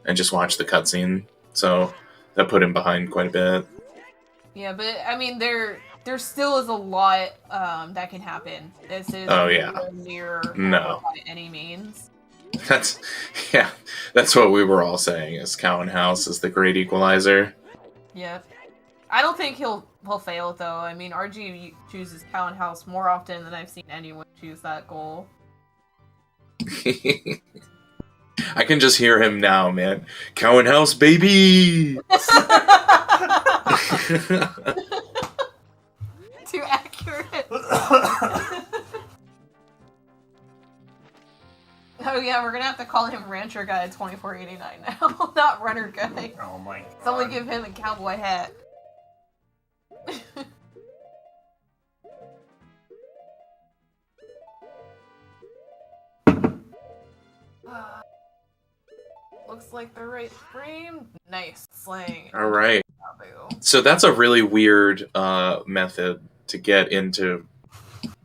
and just watched the cutscene. So that put him behind quite a bit. Yeah, but I mean, there still is a lot that can happen. This is nowhere near No. by any means. That's what we were all saying. Is Cowan House is the great equalizer. Yeah. I don't think he'll fail it though. I mean, RG chooses Cowan House more often than I've seen anyone choose that goal. I can just hear him now, man. Cowan House, baby! Too accurate. Oh yeah, we're gonna have to call him Rancher Guy 2489 now, not Runner Guy. Oh my god. Someone give him a cowboy hat. Looks like the right frame. Nice Slang. All right. So that's a really weird method to get into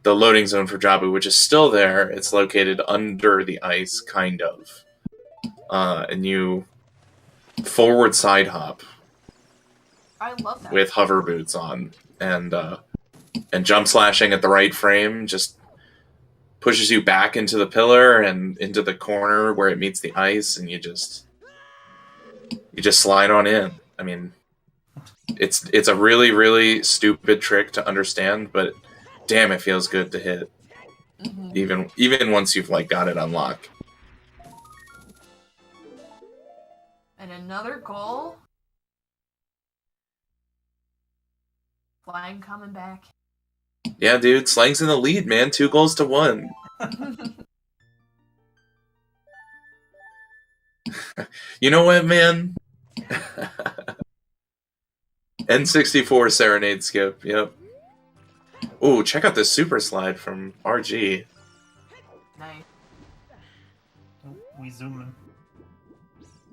the loading zone for Jabu, which is still there. It's located under the ice, kind of. And you forward side hop I love that. with hover boots on, and jump slashing at the right frame just pushes you back into the pillar and into the corner where it meets the ice, and you just slide on in. I mean, it's a really, really stupid trick to understand, but damn, it feels good to hit. Even once you've like got it unlocked. And another goal. Flying coming back. Yeah, dude, Slang's in the lead, man. 2 goals to 1. You know what, man? N64 Serenade Skip, yep. Ooh, check out this super slide from RG. Nice. We zoom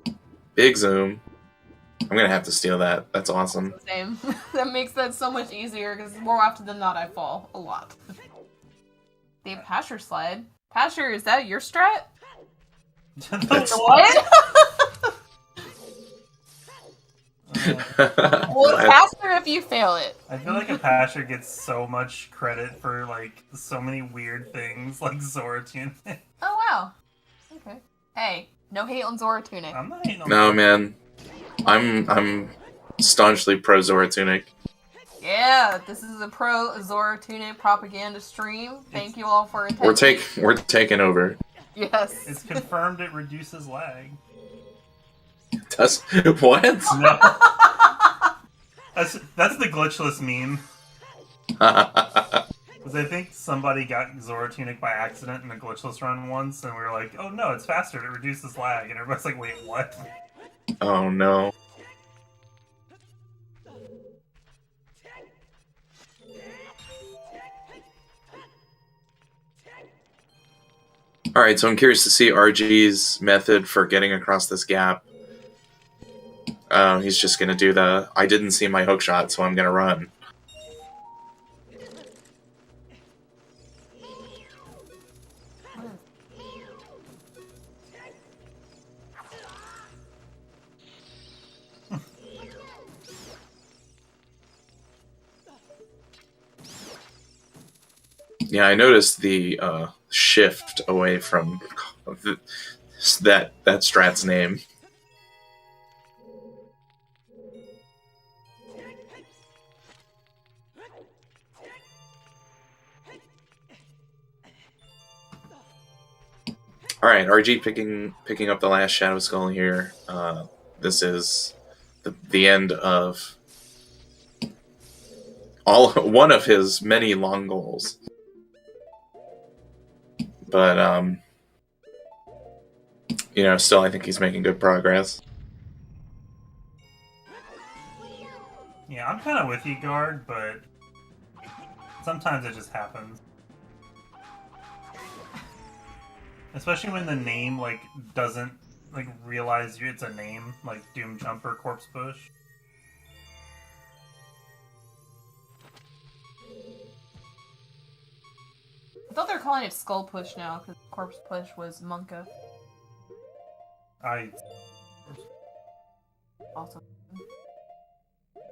in. Big zoom. I'm gonna have to steal that. That's awesome. Same. That makes that so much easier because more often than not I fall a lot. The Pasher slide. Pasher, is that your strat? What? Well, it's faster if you fail it. I feel like a Pasher gets so much credit for like so many weird things, like Zora Tunic. Oh wow. Okay. Hey, no hate on Zora Tunic. I'm not hating on No, that. man. I'm staunchly pro Zora Tunic. Yeah, this is a pro Zora Tunic propaganda stream. Thank you all for attending. We're taking over. Yes. It's confirmed it reduces lag. Does what? No. That's the glitchless meme. Because I think somebody got Zora Tunic by accident in a glitchless run once, and we were like, oh no, it's faster, it reduces lag. And everybody's like, wait, what? Oh no. Alright, so I'm curious to see RG's method for getting across this gap. He's just gonna do the, I didn't see my hook shot, so I'm gonna run. Yeah, I noticed the shift away from that strat's name. All right, RG picking up the last Shadow Skull here. This is the end of one of his many long goals. But you know, still I think he's making good progress. Yeah, I'm kind of with you, Guard, but sometimes it just happens. Especially when the name, like, doesn't, like, realize it's a name, like Doom Jumper, Corpse Push. I thought they were calling it Skull Push now, because Corpse Push was Monka. Awesome.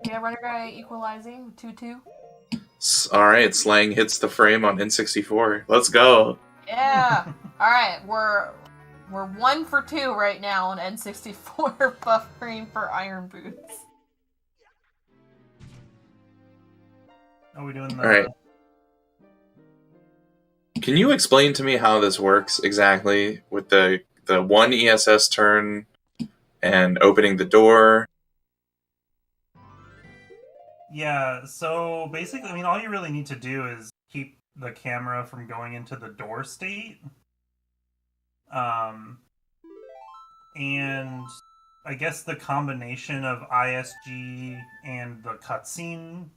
Yeah, Runnerguy equalizing, 2-2. Alright, Slang hits the frame on N64. Let's go! Yeah! Alright, we're 1 for 2 right now on N64 buffering for Iron Boots. Are we doing the... Alright. Can you explain to me how this works exactly with the one ESS turn and opening the door? Yeah, so basically, I mean, all you really need to do is keep the camera from going into the door state. And I guess the combination of ISG and the cutscene,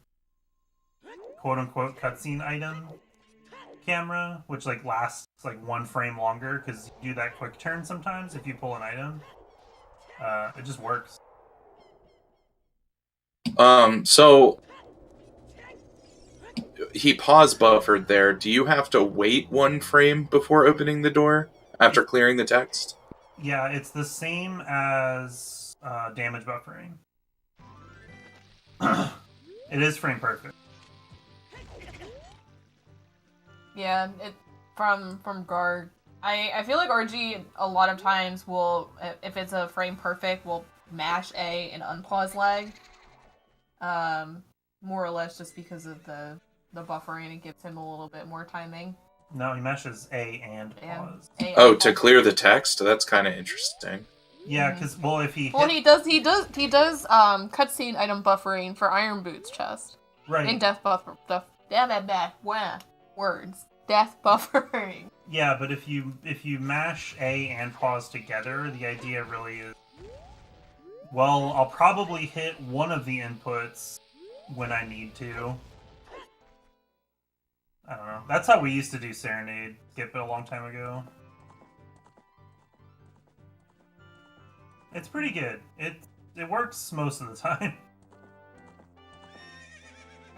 quote-unquote cutscene item camera, which like lasts like 1 frame longer because you do that quick turn sometimes if you pull an item. It just works. So he pause buffered there. Do you have to wait 1 frame before opening the door after clearing the text? Yeah, it's the same as damage buffering. It is frame perfect. Yeah, from Garg. I feel like RG a lot of times will, if it's a frame perfect, will mash A and unpause lag. More or less just because of the buffering, it gives him a little bit more timing. No, he mashes A and pause. To clear the text? That's kind of interesting. Yeah, because if he he does cutscene item buffering for Iron Boots chest. Right. And death buffer words. Death buffering. Yeah, but if you mash A and pause together, the idea really is, well, I'll probably hit one of the inputs when I need to. I don't know. That's how we used to do Serenade, Skip it a long time ago. It's pretty good. It works most of the time.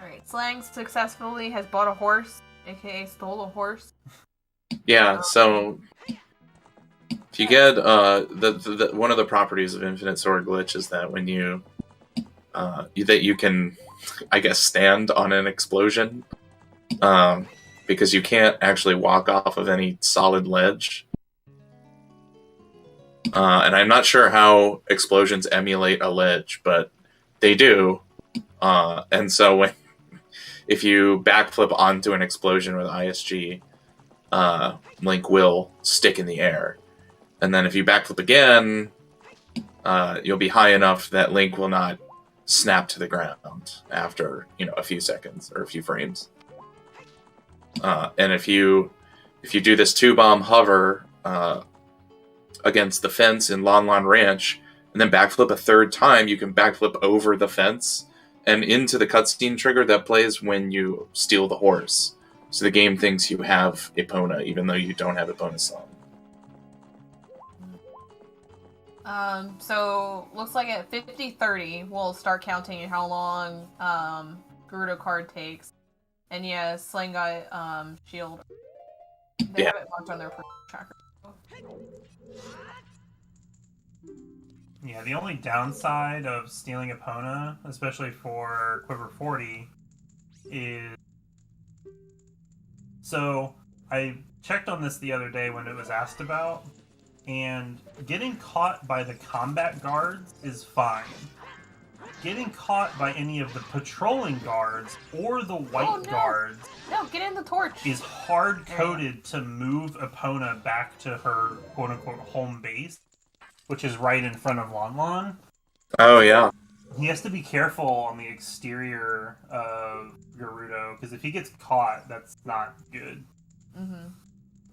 Alright, Slang successfully has bought a horse, aka stole a horse. Yeah, so if you get the one of the properties of Infinite Sword Glitch is that when you can, I guess, stand on an explosion, because you can't actually walk off of any solid ledge. And I'm not sure how explosions emulate a ledge, but they do. And so if you backflip onto an explosion with ISG, Link will stick in the air. And then if you backflip again, you'll be high enough that Link will not snap to the ground after, a few seconds or a few frames. And if you do this 2-bomb hover against the fence in Lon Lon Ranch, and then backflip a third time, you can backflip over the fence and into the cutscene trigger that plays when you steal the horse. So the game thinks you have Epona, even though you don't have Epona's song. So looks like at 50-30, we'll start counting how long Gerudo card takes. And yeah, Slang got shield. They have it marked on their tracker. Yeah, the only downside of stealing Epona, especially for Quiver 40, is... So, I checked on this the other day when it was asked about, and getting caught by the combat guards is fine. Getting caught by any of the patrolling guards or the white guards get in the torch. Is hard-coded to move Epona back to her quote-unquote home base, which is right in front of Lon Lon. Oh, yeah. He has to be careful on the exterior of Gerudo, because if he gets caught, that's not good. Mm-hmm.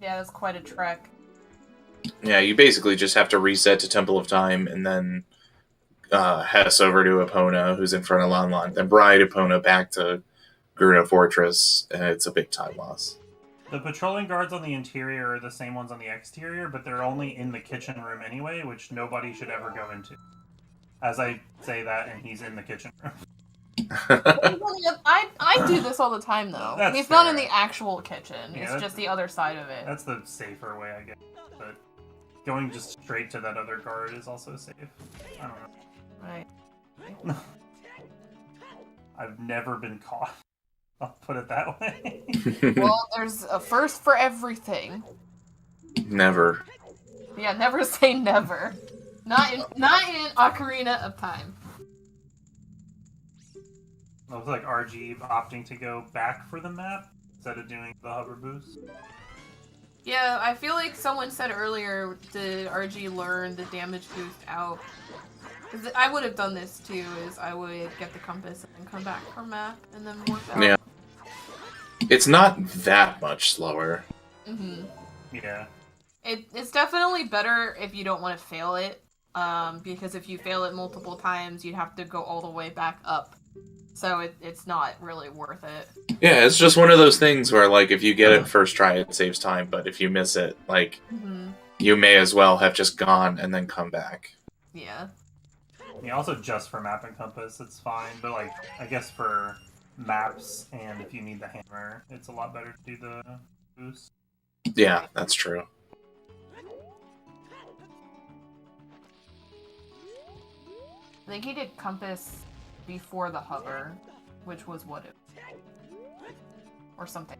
Yeah, that's quite a trek. Yeah, you basically just have to reset to Temple of Time and then Hess over to Epona, who's in front of Lon Lon, then bride Epona back to Gerudo Fortress, and it's a big time loss. The patrolling guards on the interior are the same ones on the exterior, but they're only in the kitchen room anyway, which nobody should ever go into. As I say that, and he's in the kitchen room. I do this all the time, though. He's not in the actual kitchen. Yeah, it's just the other side of it. That's the safer way, I guess. But going just straight to that other guard is also safe. I don't know. Right. I've never been caught. I'll put it that way. Well, there's a first for everything. Never. Yeah, never say never. Not in Ocarina of Time. Looks like RG opting to go back for the map instead of doing the hover boost. Yeah, I feel like someone said earlier, did RG learn the damage boost out? Because I would have done this too, is I would get the compass and then come back for map and then work out. Yeah. It's not that much slower. Mm-hmm. Yeah. It's definitely better if you don't want to fail it, because if you fail it multiple times, you'd have to go all the way back up. So it's not really worth it. Yeah, it's just one of those things where, like, if you get it first try, it saves time, but if you miss it, like, you may as well have just gone and then come back. Yeah. Yeah, also just for map and compass, it's fine, but, like, I guess for maps and if you need the hammer, it's a lot better to do the boost. Yeah, that's true. I think he did compass before the hover, which was what it was. Or something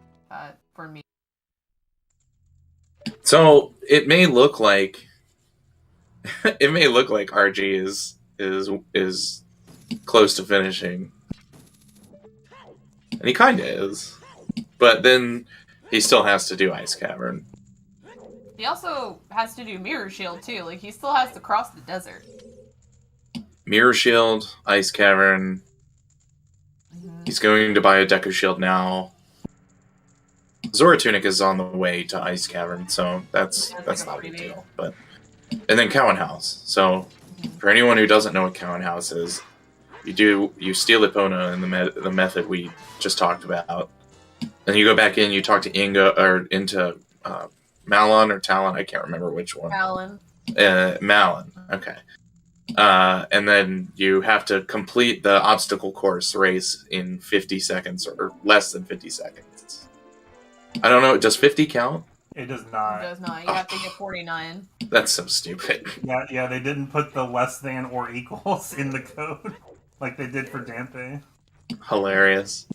for me. So it may look like RG is close to finishing, and he kind of is, but then he still has to do Ice Cavern. He also has to do Mirror Shield too. Like he still has to cross the desert. Mirror Shield, Ice Cavern. He's going to buy a Deku Shield now. Zora Tunic is on the way to Ice Cavern, so that's like not a big deal. But and then Cowan House. So for anyone who doesn't know what Cowan House is, you steal Epona in the method we just talked about, and you go back in. You talk to Inga or into Malon or Talon. I can't remember which one. Malon. Malon. Okay. And then you have to complete the obstacle course race in 50 seconds or less than 50 seconds. I don't know. Does 50 count? It does not. It does not. You have to get 49. That's so stupid. Yeah, they didn't put the less than or equals in the code like they did for Dampe. Hilarious.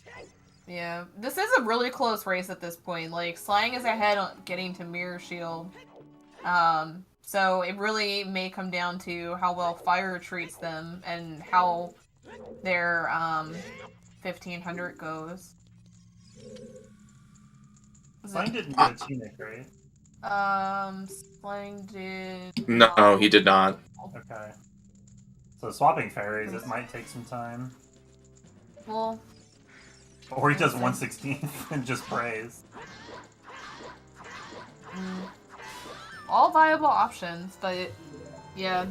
Yeah, this is a really close race at this point. Like, Slang is ahead on getting to Mirror Shield. So it really may come down to how well Fire treats them and how their 1500 goes. Slang didn't get a tunic, right? Slang did... No, he did not. Okay. So swapping fairies, it might take some time. Well... Or he does 1/16 and just prays. All viable options, but yeah.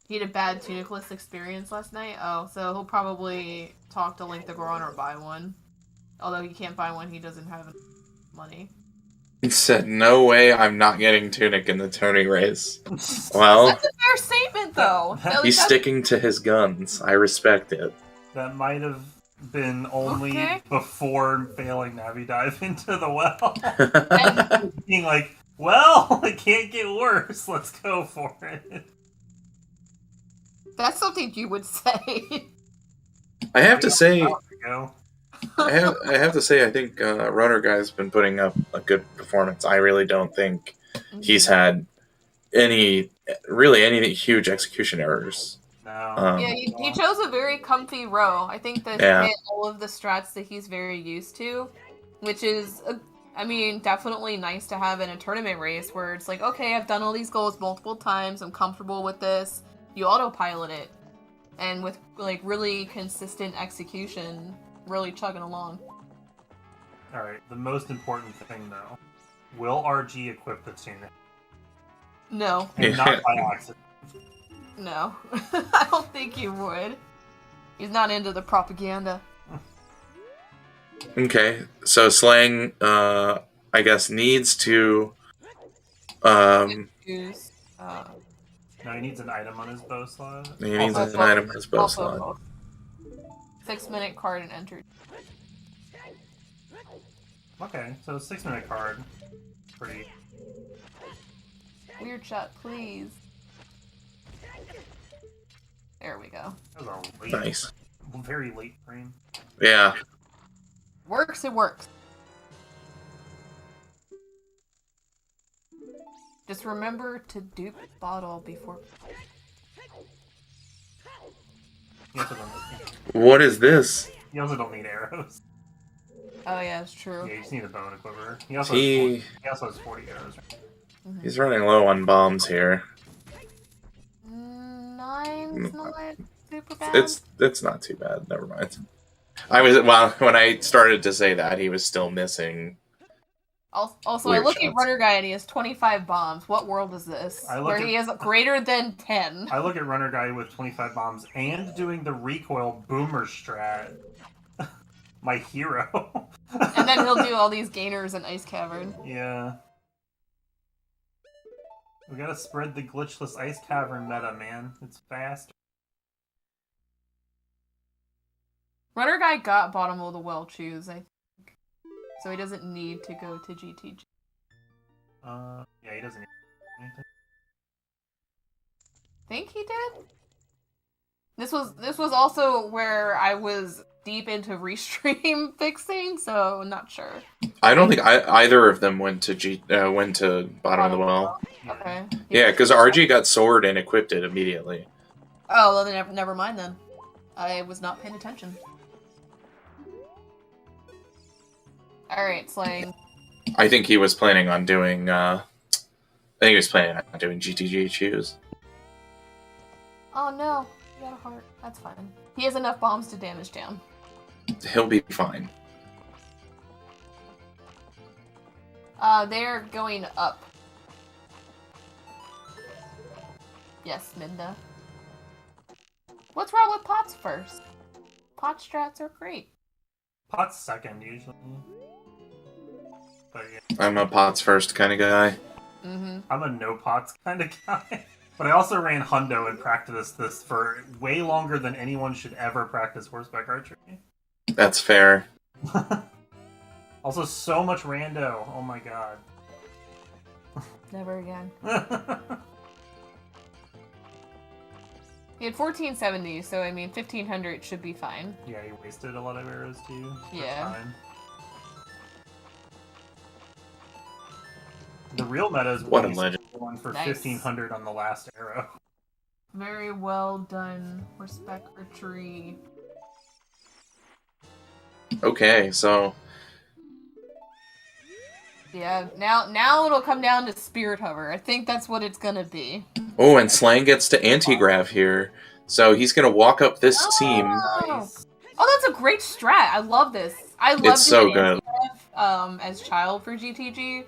He had a bad tunicless experience last night. Oh, so he'll probably talk to Link the Goron or buy one. Although he can't buy one, he doesn't have money. He said, "No way, I'm not getting Tunic in the Tony race." Well, that's a fair statement, though. He's sticking to his guns. I respect it. That might have been only before failing Navi dive into the well. And being like, well, it can't get worse. Let's go for it. That's something you would say. I have to say, I have to say, I think Runner Guy's been putting up a good performance. I really don't think he's had any huge execution errors. No. Yeah, he chose a very comfy row. I think that he hit all of the strats that he's very used to, which is, definitely nice to have in a tournament race where it's like, okay, I've done all these goals multiple times, I'm comfortable with this. You autopilot it, and with like really consistent execution, really chugging along. Alright, the most important thing though, will RG equip the tunic? No. And not by accident. No. I don't think he would. He's not into the propaganda. Okay, so Slang, I guess, needs to... No, he needs an item on his bow slot. He needs an item on his bow slot. 6-minute card and enter. Okay, so 6-minute card. Pretty... Weird chat, please. There we go. That was a late, nice. Very late frame. Yeah. Works, it works. Just remember to dupe bottle before... What is this? You also don't need arrows. Oh yeah, it's true. Yeah, you just need a bow and a quiver. He also has 40 arrows. He's running low on bombs here. 9's not super bad. It's not too bad. Never mind. When I started to say that, he was still missing. Also, I look at Runner Guy and he has 25 bombs. What world is this? Where he has greater than 10. I look at Runner Guy with 25 bombs and doing the recoil boomer strat. My hero. And then he'll do all these gainers in Ice Cavern. Yeah. We gotta spread the glitchless Ice Cavern meta, man. It's fast. Runner Guy got bottom of the well choose, I think. So he doesn't need to go to GTG. Yeah, he doesn't need anything. Think he did? This was also where I was deep into restream fixing, so I'm not sure. I don't think either of them went to bottom of the well. Okay. Yeah, because RG got sword and equipped it immediately. Oh, well, then never mind then. I was not paying attention. Alright, Slang. I think he was planning on doing, GTG choose. Oh no, he got a heart. That's fine. He has enough bombs to damage down. He'll be fine. They're going up. Yes, Minda. What's wrong with Pots first? Pot strats are great. Pot's second, usually. But yeah. I'm a pots first kind of guy. Mm-hmm. I'm a no pots kind of guy. But I also ran Hundo and practiced this for way longer than anyone should ever practice horseback archery. That's fair. Also, so much rando. Oh my god. Never again. He had 1470, so I mean 1500 should be fine. Yeah, he wasted a lot of arrows too. Yeah. Fine. The real meta is What a legend. one for Nice. 1500 on the last arrow. Very well done, horseback archery. Okay, so Yeah, now it'll come down to Spirit Hover. I think that's what it's gonna be. oh, and Slang gets to anti-grav here, so he's gonna walk up this seam. Nice. Oh, that's a great strat. I love this. I love It's so good. As child for GTG.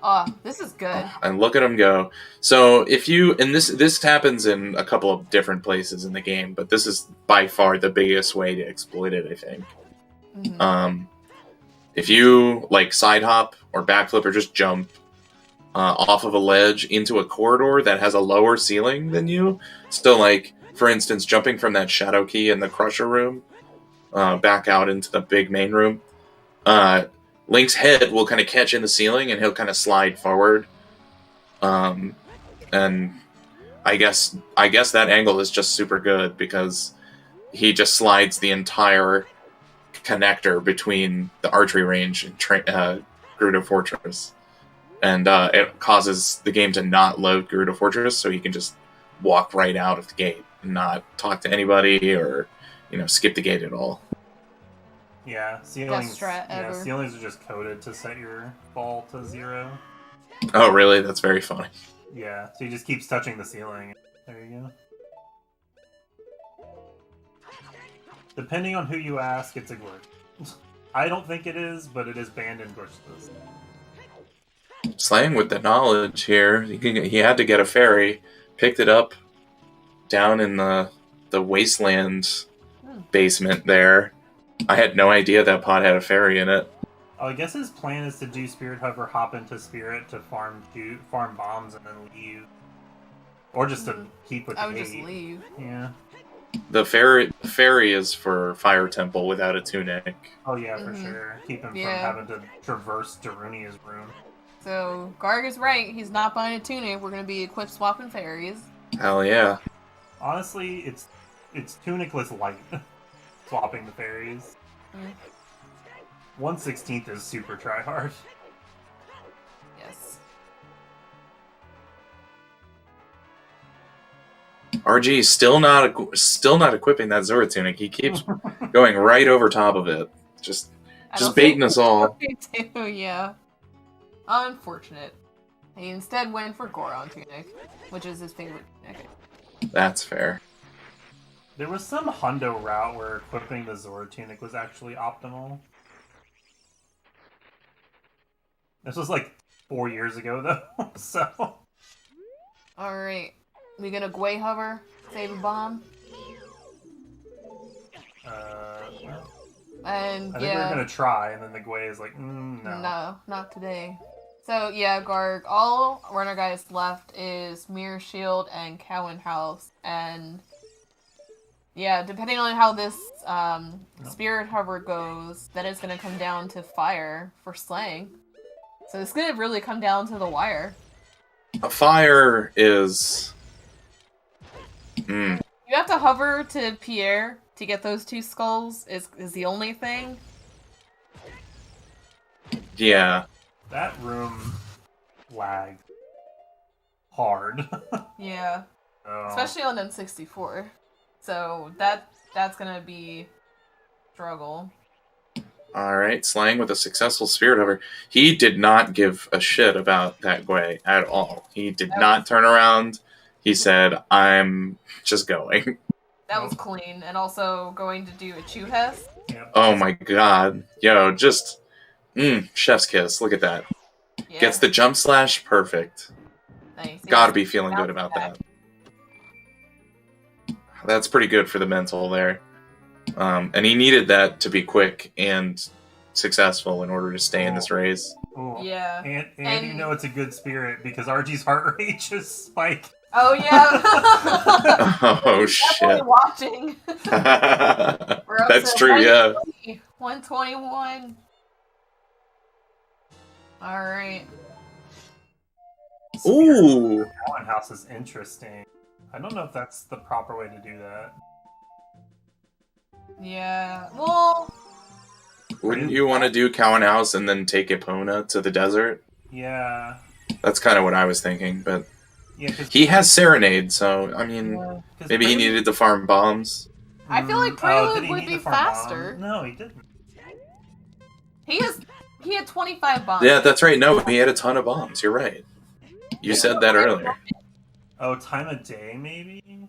Oh, this is good. And look at him go. So if you, and this happens in a couple of different places in the game, but this is by far the biggest way to exploit it, I think. Mm-hmm. If you like side hop or backflip or just jump off of a ledge into a corridor that has a lower ceiling than you, so like for instance jumping from that shadow key in the crusher room back out into the big main room, Link's head will kind of catch in the ceiling and he'll kind of slide forward, and I guess that angle is just super good because he just slides the entire connector between the archery range and Gerudo Fortress, and it causes the game to not load Gerudo Fortress, so he can just walk right out of the gate and not talk to anybody or skip the gate at all. Yeah, ceilings. strat ever. Ceilings are just coded to set your fall to 0. Oh, really? That's very funny. Yeah, so he just keeps touching the ceiling. There you go. Depending on who you ask, it's a glitch. I don't think it is, but it is banned in glitches. Slang with the knowledge here. He had to get a ferry, picked it up down in the wasteland basement there. I had no idea that pod had a ferry in it. Oh, I guess his plan is to do Spirit Hover, hop into Spirit to farm bombs, and then leave. Or just to keep with the I would gate. just leave. Yeah. The ferry is for Fire Temple without a tunic. Oh yeah, for sure. Keep him from having to traverse Darunia's room. So Garg is right. He's not buying a tunic. We're gonna be equip swapping fairies. Hell yeah. Honestly, it's tunicless light. Swapping the fairies. 1/16 is super tryhard. Yes. RG still not equipping that Zora tunic. He keeps going right over top of it, just baiting us all. Too, yeah. Unfortunate. He instead went for Goron tunic, which is his favorite tunic. That's fair. There was some Hundo route where equipping the Zora tunic was actually optimal. This was like 4 years ago, though, so... Alright. We gonna Gwei hover? Save a bomb? Well, And I think we were gonna try, and then the Gwei is like, no. No, not today. So, yeah, Garg, all runner guys left is Mirror Shield and Cowan House, and... Yeah, depending on how this Spirit Hover goes, then it's gonna come down to fire for Slang. So it's gonna really come down to the wire. A fire is... You have to hover to Pierre to get those 2 skulls is the only thing. Yeah. That room lagged hard. Yeah. Oh. Especially on N64. So that's gonna be struggle. Alright, Slang with a successful Spirit Hover. He did not give a shit about that Gwei at all. He did not turn around. He said, I'm just going. That was clean. And also going to do a Chuhes. Yep. Oh my god. Yo, just... chef's kiss. Look at that. Yeah. Gets the jump slash perfect. Nice. Gotta be feeling good about that. That's pretty good for the mental there. And he needed that to be quick and successful in order to stay in this race. Ooh. Yeah. And you know it's a good spirit because RG's heart rate just spiked. Oh, yeah. Oh, shit. Watching. That's true, yeah. 121. Alright. Ooh! Allen House is interesting. I don't know if that's the proper way to do that. Yeah. Well... Wouldn't you want to do Cowan House and then take Epona to the desert? Yeah. That's kind of what I was thinking, but... Yeah, he has Serenade, so, I mean, maybe he needed to farm bombs. I feel like Prelude would be faster. Bomb? No, he didn't. He had 25 bombs. Yeah, that's right. No, he had a ton of bombs. You're right. You said that earlier. Oh, time of day, maybe?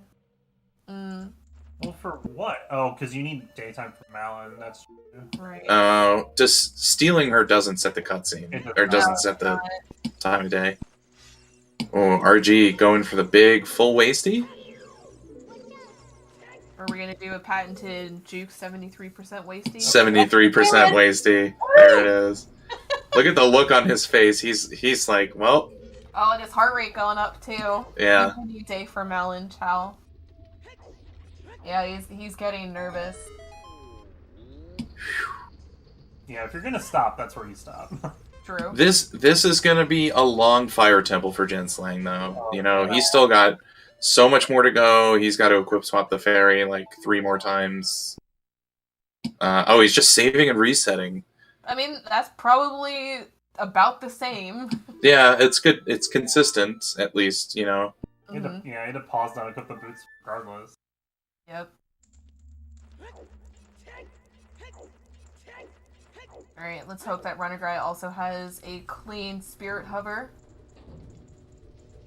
Well, for what? Oh, because you need daytime for Malin. That's true. Right. Oh, just stealing her doesn't set the cutscene. Or doesn't set the time of day. Oh, RG going for the big full wasty? Are we going to do a patented Juke 73% wasty? 73% wasty. There it is. Look at the look on his face. He's like, well... Oh, and his heart rate going up, too. Yeah. New day for Malin Chow. Yeah, he's getting nervous. Yeah, if you're gonna stop, that's where you stop. True. This is gonna be a long fire temple for Jenslang, though. You know, he's still got so much more to go. He's got to equip swap the fairy like 3 more times. Oh, he's just saving and resetting. I mean, that's probably about the same. Yeah, it's good. It's consistent, at least, you know. You had to pause down and equip the boots regardless. Yep. Alright, let's hope that Runnerguy also has a clean Spirit Hover.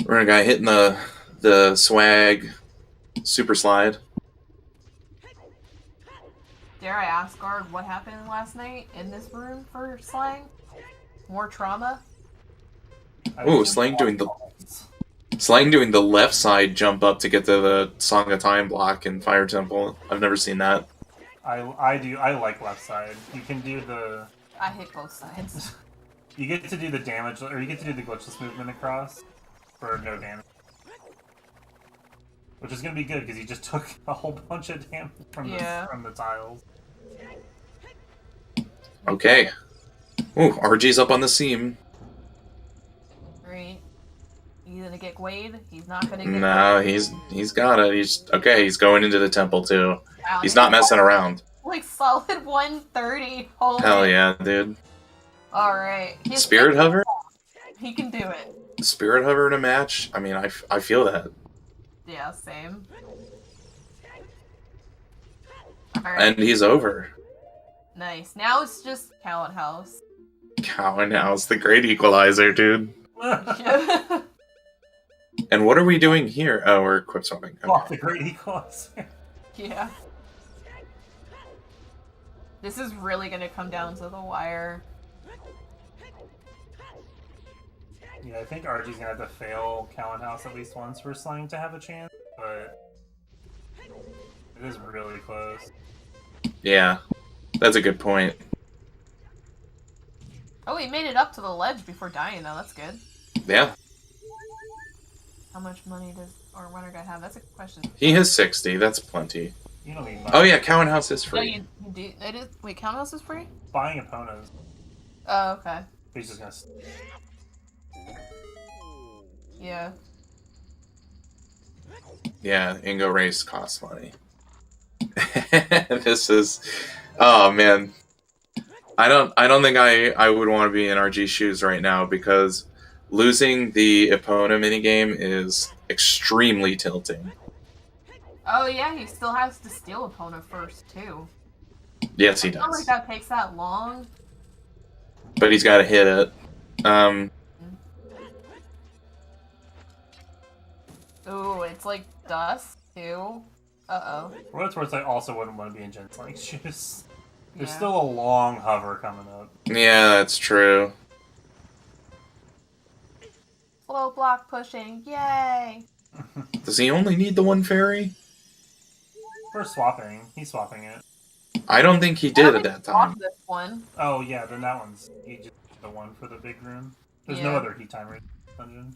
Runnerguy hitting the swag super slide. Dare I ask, Guard, what happened last night in this room for Slang? More trauma? Ooh, Slang doing the left side jump up to get to the Song of Time block in Fire Temple. I've never seen that. I like left side. You can do the... I hit both sides. You get to do the damage, or you get to do the glitchless movement across for no damage. Which is going to be good, because he just took a whole bunch of damage from the tiles. Okay. Ooh, RG's up on the seam. Great. He's gonna get Gwade? He's not gonna get No, Gwade. he's got it. He's going into the temple too. Wow, he's not messing around. Like solid 130. Holy. Hell yeah, dude. Alright. Spirit Hover? He can do it. Spirit Hover in a match? I mean, I feel that. Yeah, same. And he's over. Nice. Now it's just Cowan House. Cowan House, the great equalizer, dude. And what are we doing here? Oh, we're equip swapping. Okay. Oh, the great equalizer. Yeah. This is really gonna come down to the wire. Yeah, I think RG's gonna have to fail Cowan House at least once for Slang to have a chance, but it is really close. Yeah, that's a good point. Oh, he made it up to the ledge before dying, though. That's good. Yeah. How much money does our Runnerguy have? That's a question. He has 60. That's plenty. You don't need money. Oh yeah, Cowan House is free. No, you do. It is. Wait, Cowan House is free? Buying opponents. Oh, okay. He's just gonna... Yeah. Yeah, Ingo Race costs money. This is, oh man, I don't think I would want to be in RG's shoes right now because losing the Epona minigame is extremely tilting. Oh yeah, he still has to steal Epona first too. Yes, he I don't does. think that takes that long. But he's got to hit it. Ooh, it's like dust too. Uh-oh. For what it's worth, I also wouldn't want to be in jenslang's shoes. There's Yeah. still a long hover coming up. Yeah, that's true. Slow block pushing, yay! Does he only need the one fairy? For swapping. He's swapping it. I don't think he did at that time. This one. Oh, yeah, then that one's... He just the one for the big room. There's no Yeah. other heat timer in the dungeon.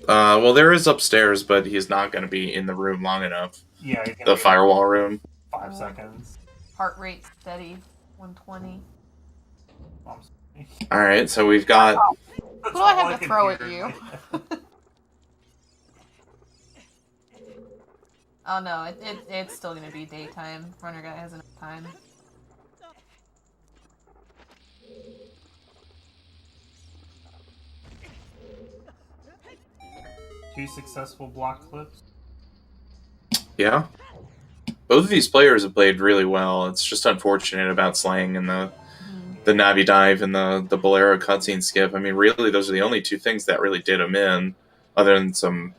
Well, there is upstairs, but he's not going to be in the room long enough. Yeah, he's gonna The be firewall room. 5 seconds. Heart rate steady, 120. Oh, I'm sorry. Alright, so we've got... That's do I all have to can throw hear. at you? Oh no, it's still gonna be daytime. Runner guy has enough time. Two successful block clips. Yeah. Both of these players have played really well. It's just unfortunate about Slang and the Navi dive and the Bolero cutscene skip. I mean, really, those are the only two things that really did him in, other than some,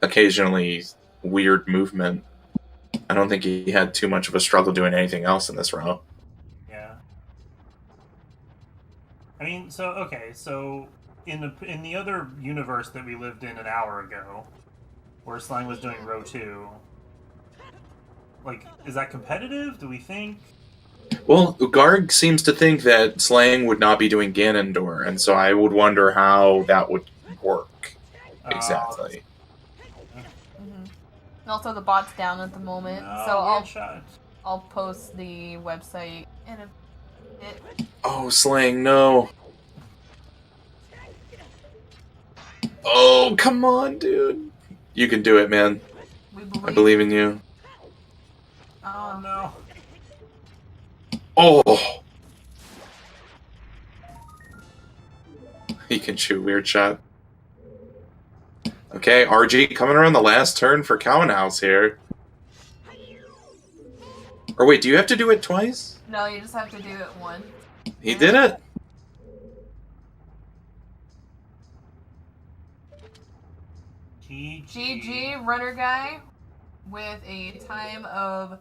occasionally weird movement. I don't think he had too much of a struggle doing anything else in this row. Yeah. I mean, so in the other universe that we lived in an hour ago, where Slang was doing row 2, like, is that competitive? Do we think? Well, Garg seems to think that Slang would not be doing Ganondorf, and so I would wonder how that would work exactly. And also the bot's down at the moment, No, so I'll post the website in a bit. Oh, Slang, no. Oh, come on, dude. You can do it, man. I believe in you. Oh no. Oh! He can shoot weird shot. Okay, RG coming around the last turn for Cowan House here. Or wait, do you have to do it twice? No, you just have to do it once. He did it? GG Runner Guy with a time of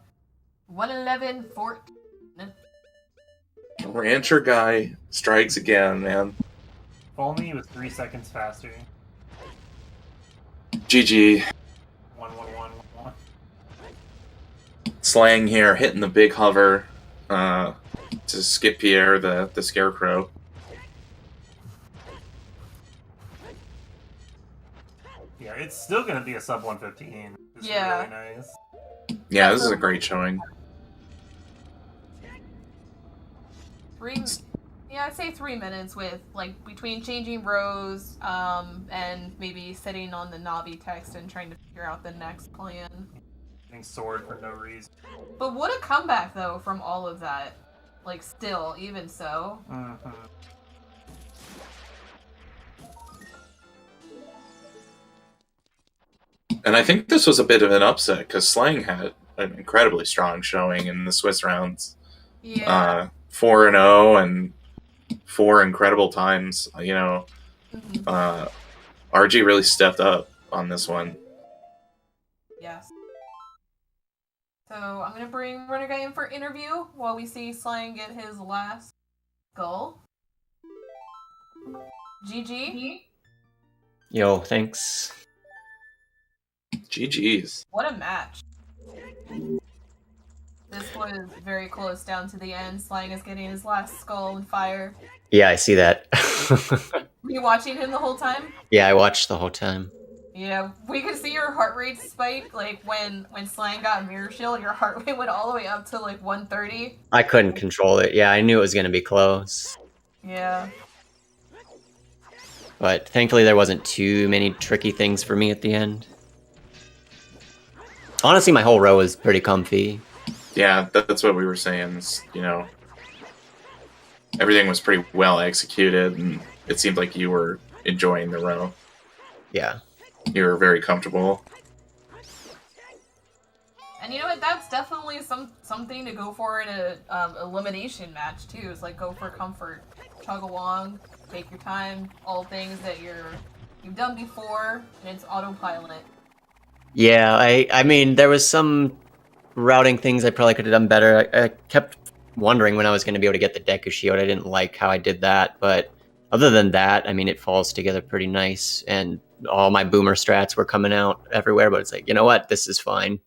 1:11:14. Rancher guy strikes again, man. If only he was 3 seconds faster. GG. 1-1-1-1. Slang here, hitting the big hover to skip Pierre, the scarecrow. Yeah, it's still gonna be a sub 115. This is really nice. Yeah, this is a great showing. I'd say 3 minutes with, like, between changing rows, and maybe sitting on the Navi text and trying to figure out the next plan. Getting sword for no reason. But what a comeback, though, from all of that. Like, still, even so. Mm-hmm. And I think this was a bit of an upset, because Slang had an incredibly strong showing in the Swiss rounds. Yeah. 4-0 and 4 incredible times. RG really stepped up on this one. Yes. So I'm gonna bring Runner Guy in for interview while we see Slang get his last goal. GG. Yo, thanks. GG's. What a match. This was very close down to the end. Slang is getting his last skull and fire. Yeah, I see that. Were you watching him the whole time? Yeah, I watched the whole time. Yeah, we could see your heart rate spike, like, when Slang got Mirror Shield, your heart rate went all the way up to, like, 130. I couldn't control it. Yeah, I knew it was going to be close. Yeah. But thankfully there wasn't too many tricky things for me at the end. Honestly, my whole row was pretty comfy. Yeah, that's what we were saying. Everything was pretty well executed, and it seemed like you were enjoying the row. Yeah. You were very comfortable. And you know what? That's definitely something to go for in a elimination match too. Is like go for comfort, chug along, take your time, all things that you've done before, and it's autopilot. Yeah, I mean, there was some routing things I probably could have done better. I kept wondering when I was going to be able to get the Deku Shield. I didn't like how I did that, but other than that, I mean, it falls together pretty nice, and all my boomer strats were coming out everywhere, but it's like, you know what? This is fine.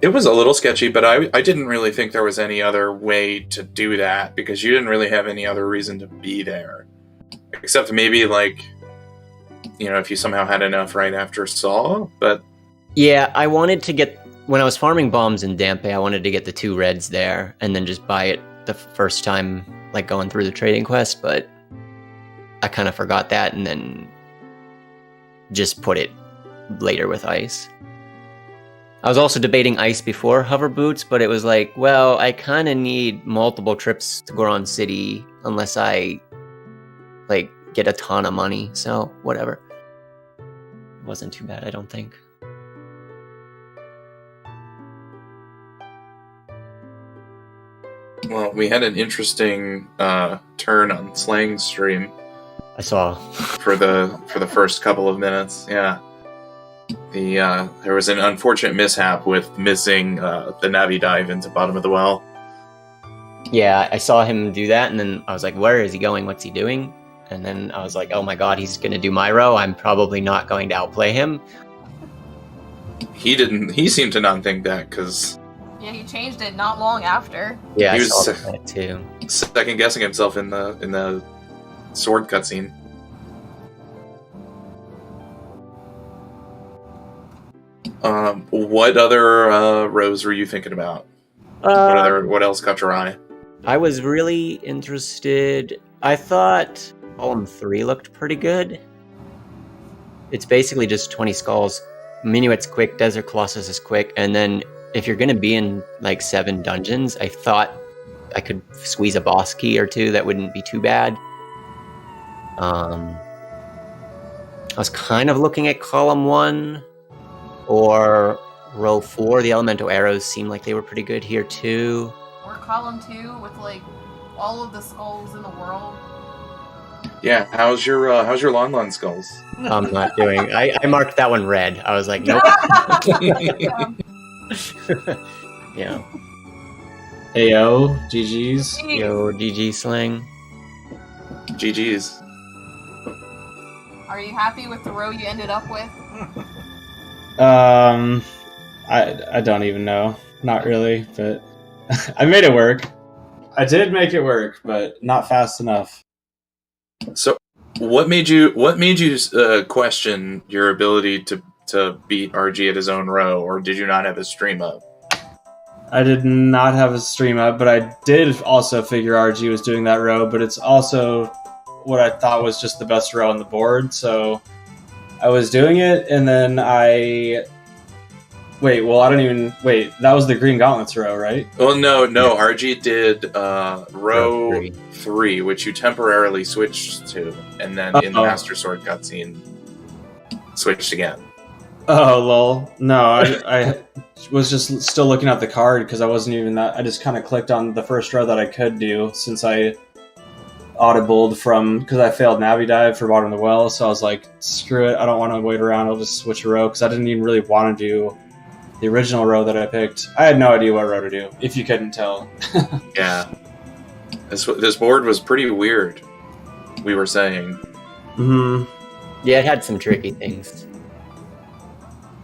It was a little sketchy, but I didn't really think there was any other way to do that, because you didn't really have any other reason to be there. Except maybe, like, if you somehow had enough right after Saw, but... Yeah, I wanted to get... When I was farming bombs in Dampe, I wanted to get the 2 reds there, and then just buy it the first time, like, going through the trading quest, but I kind of forgot that, and then just put it later with ice. I was also debating ice before hover boots, but it was like, well, I kind of need multiple trips to Goron City unless I, like, get a ton of money, so whatever. It wasn't too bad, I don't think. Well, we had an interesting turn on Slang's stream. I saw. For the first couple of minutes, yeah. There was an unfortunate mishap with missing the Navi dive into bottom of the well. Yeah, I saw him do that, and then I was like, where is he going? What's he doing? And then I was like, oh my god, he's going to do my row. I'm probably not going to outplay him. He seemed to not think that, because... Yeah, he changed it not long after. Yeah, he I was saw that too. Second guessing himself in the sword cutscene. What other rows were you thinking about? What else caught your eye? I was really interested. I thought column 3 looked pretty good. It's basically just 20 skulls. Minuet's quick, Desert Colossus is quick, and then if you're gonna be in like 7 dungeons, I thought I could squeeze a boss key or 2. That wouldn't be too bad. I was kind of looking at column 1 or row 4. The elemental arrows seemed like they were pretty good here too. Or column 2 with like all of the skulls in the world. Yeah, how's your Lon skulls? I'm not doing. I marked that one red. I was like, nope. Yeah. Ayo, GG's. Yo, GG slang. GG's. Are you happy with the row you ended up with? I don't even know. Not really, but I made it work. I did make it work, but not fast enough. So, what made you question your ability to beat RG at his own row, or did you not have his stream up? I did not have a stream up, but I did also figure RG was doing that row, but it's also what I thought was just the best row on the board, so I was doing it, and then that was the Green Gauntlets row, right? Well, no, RG did row 3, which you temporarily switched to, and then in the Master Sword cutscene, switched again. Oh, lol. No, I was just still looking at the card because I wasn't even that. I just kind of clicked on the first row that I could do since I audibled because I failed Navi Dive for bottom of the well. So I was like, screw it. I don't want to wait around. I'll just switch a row because I didn't even really want to do the original row that I picked. I had no idea what row to do, if you couldn't tell. Yeah. This board was pretty weird, we were saying. Mm-hmm. Yeah, it had some tricky things.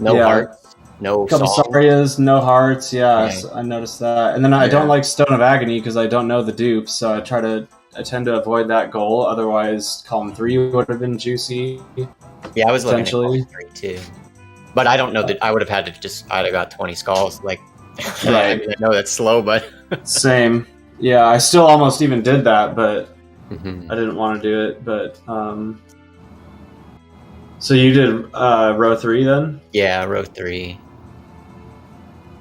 No hearts, no couple song. Sarias, no hearts, yeah, Right. so I noticed that. And then I don't like Stone of Agony because I don't know the dupes, so I tend to avoid that goal, otherwise column 3 would have been juicy. Yeah, I was looking at Potentially. column 3 too. But I don't know that I would have had to I'd have got 20 skulls. Like, Right. I mean, I know that's slow, but Same. Yeah, I still almost even did that, but Mhm. I didn't want to do it. But So you did row 3 then? Yeah, row 3.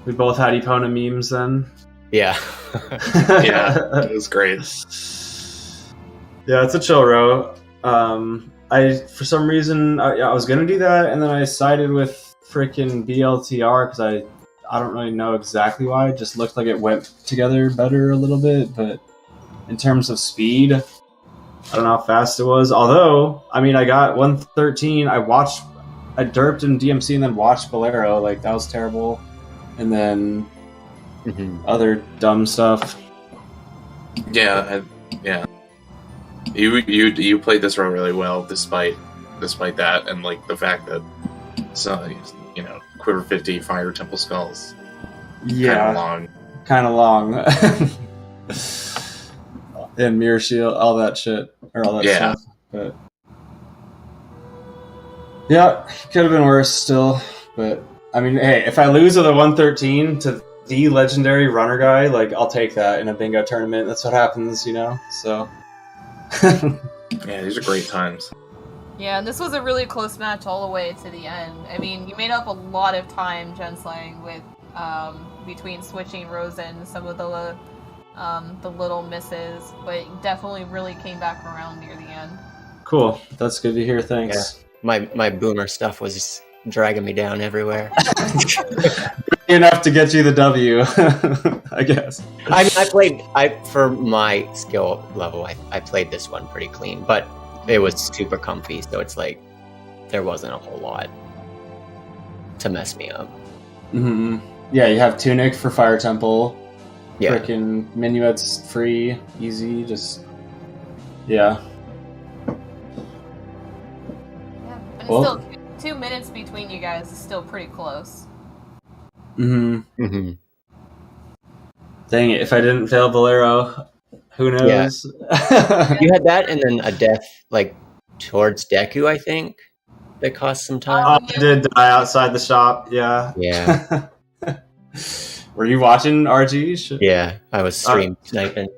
We both had Epona memes then? Yeah. Yeah, it was great. Yeah, it's a chill row. For some reason, I was gonna do that, and then I sided with freaking BLTR because I don't really know exactly why. It just looked like it went together better a little bit, but in terms of speed, I don't know how fast it was. Although, I mean, I got 113. I derped in DMC and then watched Bolero. Like, that was terrible. And then other dumb stuff. Yeah, yeah. You played this row really well, despite that, and like the fact that Quiver 50 Fire Temple Skulls. Yeah, kind of long. And Mirror Shield, all that shit, or all that stuff. But yeah, could have been worse still. But I mean, hey, if I lose with a 113 to the legendary runner guy, like, I'll take that in a bingo tournament. That's what happens, So. Yeah, these are great times. Yeah, and this was a really close match all the way to the end. I mean, you made up a lot of time, jenslang, with between switching rows and some of the little misses, but definitely really came back around near the end. Cool. That's good to hear. Thanks. Yeah. My boomer stuff was just dragging me down everywhere. Enough to get you the W, I guess. For my skill level, I played this one pretty clean, but it was super comfy, so it's like there wasn't a whole lot to mess me up. Mm-hmm. Yeah, you have Tunic for Fire Temple. Yeah. Frickin' Minuet's free, easy, just... Yeah. Yeah, but still, 2 minutes between you guys is still pretty close. Mm-hmm. Dang it, if I didn't fail Bolero, who knows? Yeah. You had that and then a death, like, towards Deku, I think, that cost some time. Oh, I did die outside the shop, yeah. Yeah. Were you watching RG? Yeah, I was stream sniping.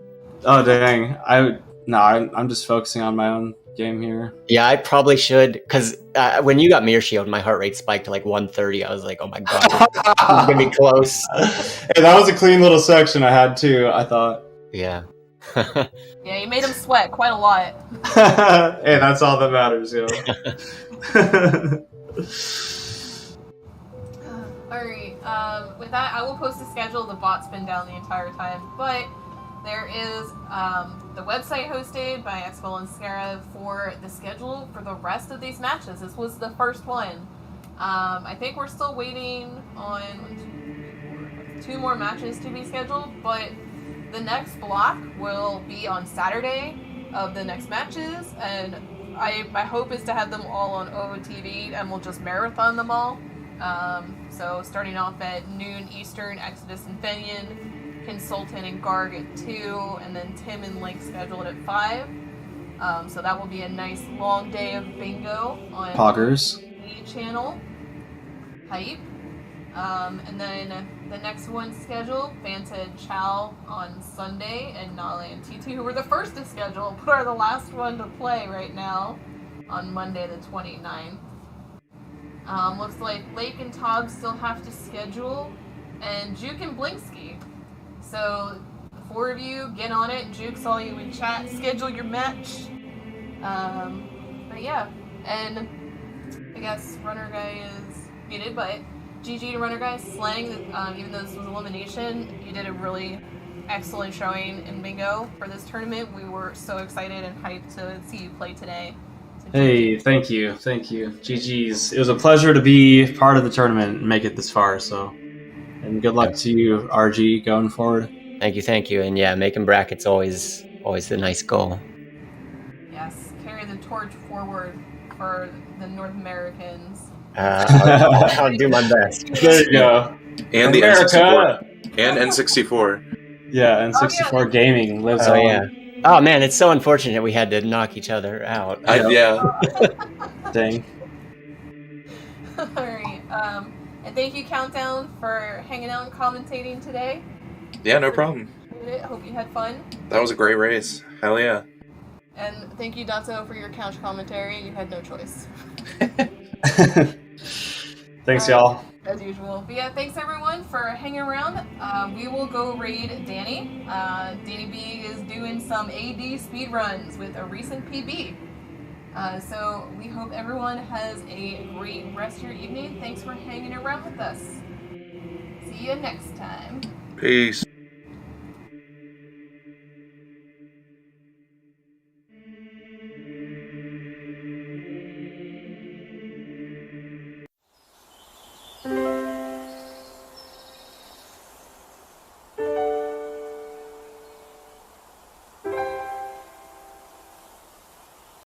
Oh, dang. I'm just focusing on my own game here. Yeah, I probably should, because when you got Mirror Shield, my heart rate spiked to like 130. I was like, oh my god, it's gonna be close. Hey, that was a clean little section I had too, I thought. Yeah. Yeah, you made him sweat quite a lot. Hey, that's all that matters, yo. Alright, with that, I will post a schedule. The bot's been down the entire time, but there is the website hosted by Expo and Scarab for the schedule for the rest of these matches. This was the first one. I think we're still waiting on 2 more matches to be scheduled, but the next block will be on Saturday of the next matches, and my hope is to have them all on OOTV, and we'll just marathon them all. So starting off at noon Eastern, Exodus and Fenian, Consultant and Garg at 2, and then Tim and Link scheduled at 5. So that will be a nice long day of bingo on Poggers the channel. Hype. And then the next one scheduled, Fanta and Chow on Sunday, and Nale and T2, who were the first to schedule, but are the last one to play right now, on Monday the 29th. Looks like Lake and Tob still have to schedule, and Juke and Blinksky. So, the 4 of you, get on it. Juke saw you in chat, schedule your match. But yeah, and I guess Runnerguy is muted, but GG to Runnerguy, Slang, even though this was elimination, you did a really excellent showing in bingo for this tournament. We were so excited and hyped to see you play today. So hey, thank you. GG's. It was a pleasure to be part of the tournament and make it this far, so. And good luck to you, RG, going forward. Thank you. And yeah, making brackets always a nice goal. Yes, carry the torch forward for the North Americans. I'll do my best. There you go. And the N64. And N64. Yeah, N64 gaming lives on. Yeah. Oh man, it's so unfortunate we had to knock each other out. Yeah. Dang. Alright, and thank you, Countdown, for hanging out and commentating today. Yeah, no problem. Hope you had fun. That was a great race. Hell yeah. And thank you, Dato, for your couch commentary. You had no choice. Thanks, All y'all. right, as usual. But yeah, thanks everyone for hanging around. We will go raid Danny. Danny B is doing some AD speed runs with a recent PB. So we hope everyone has a great rest of your evening. Thanks for hanging around with us. See you next time. Peace.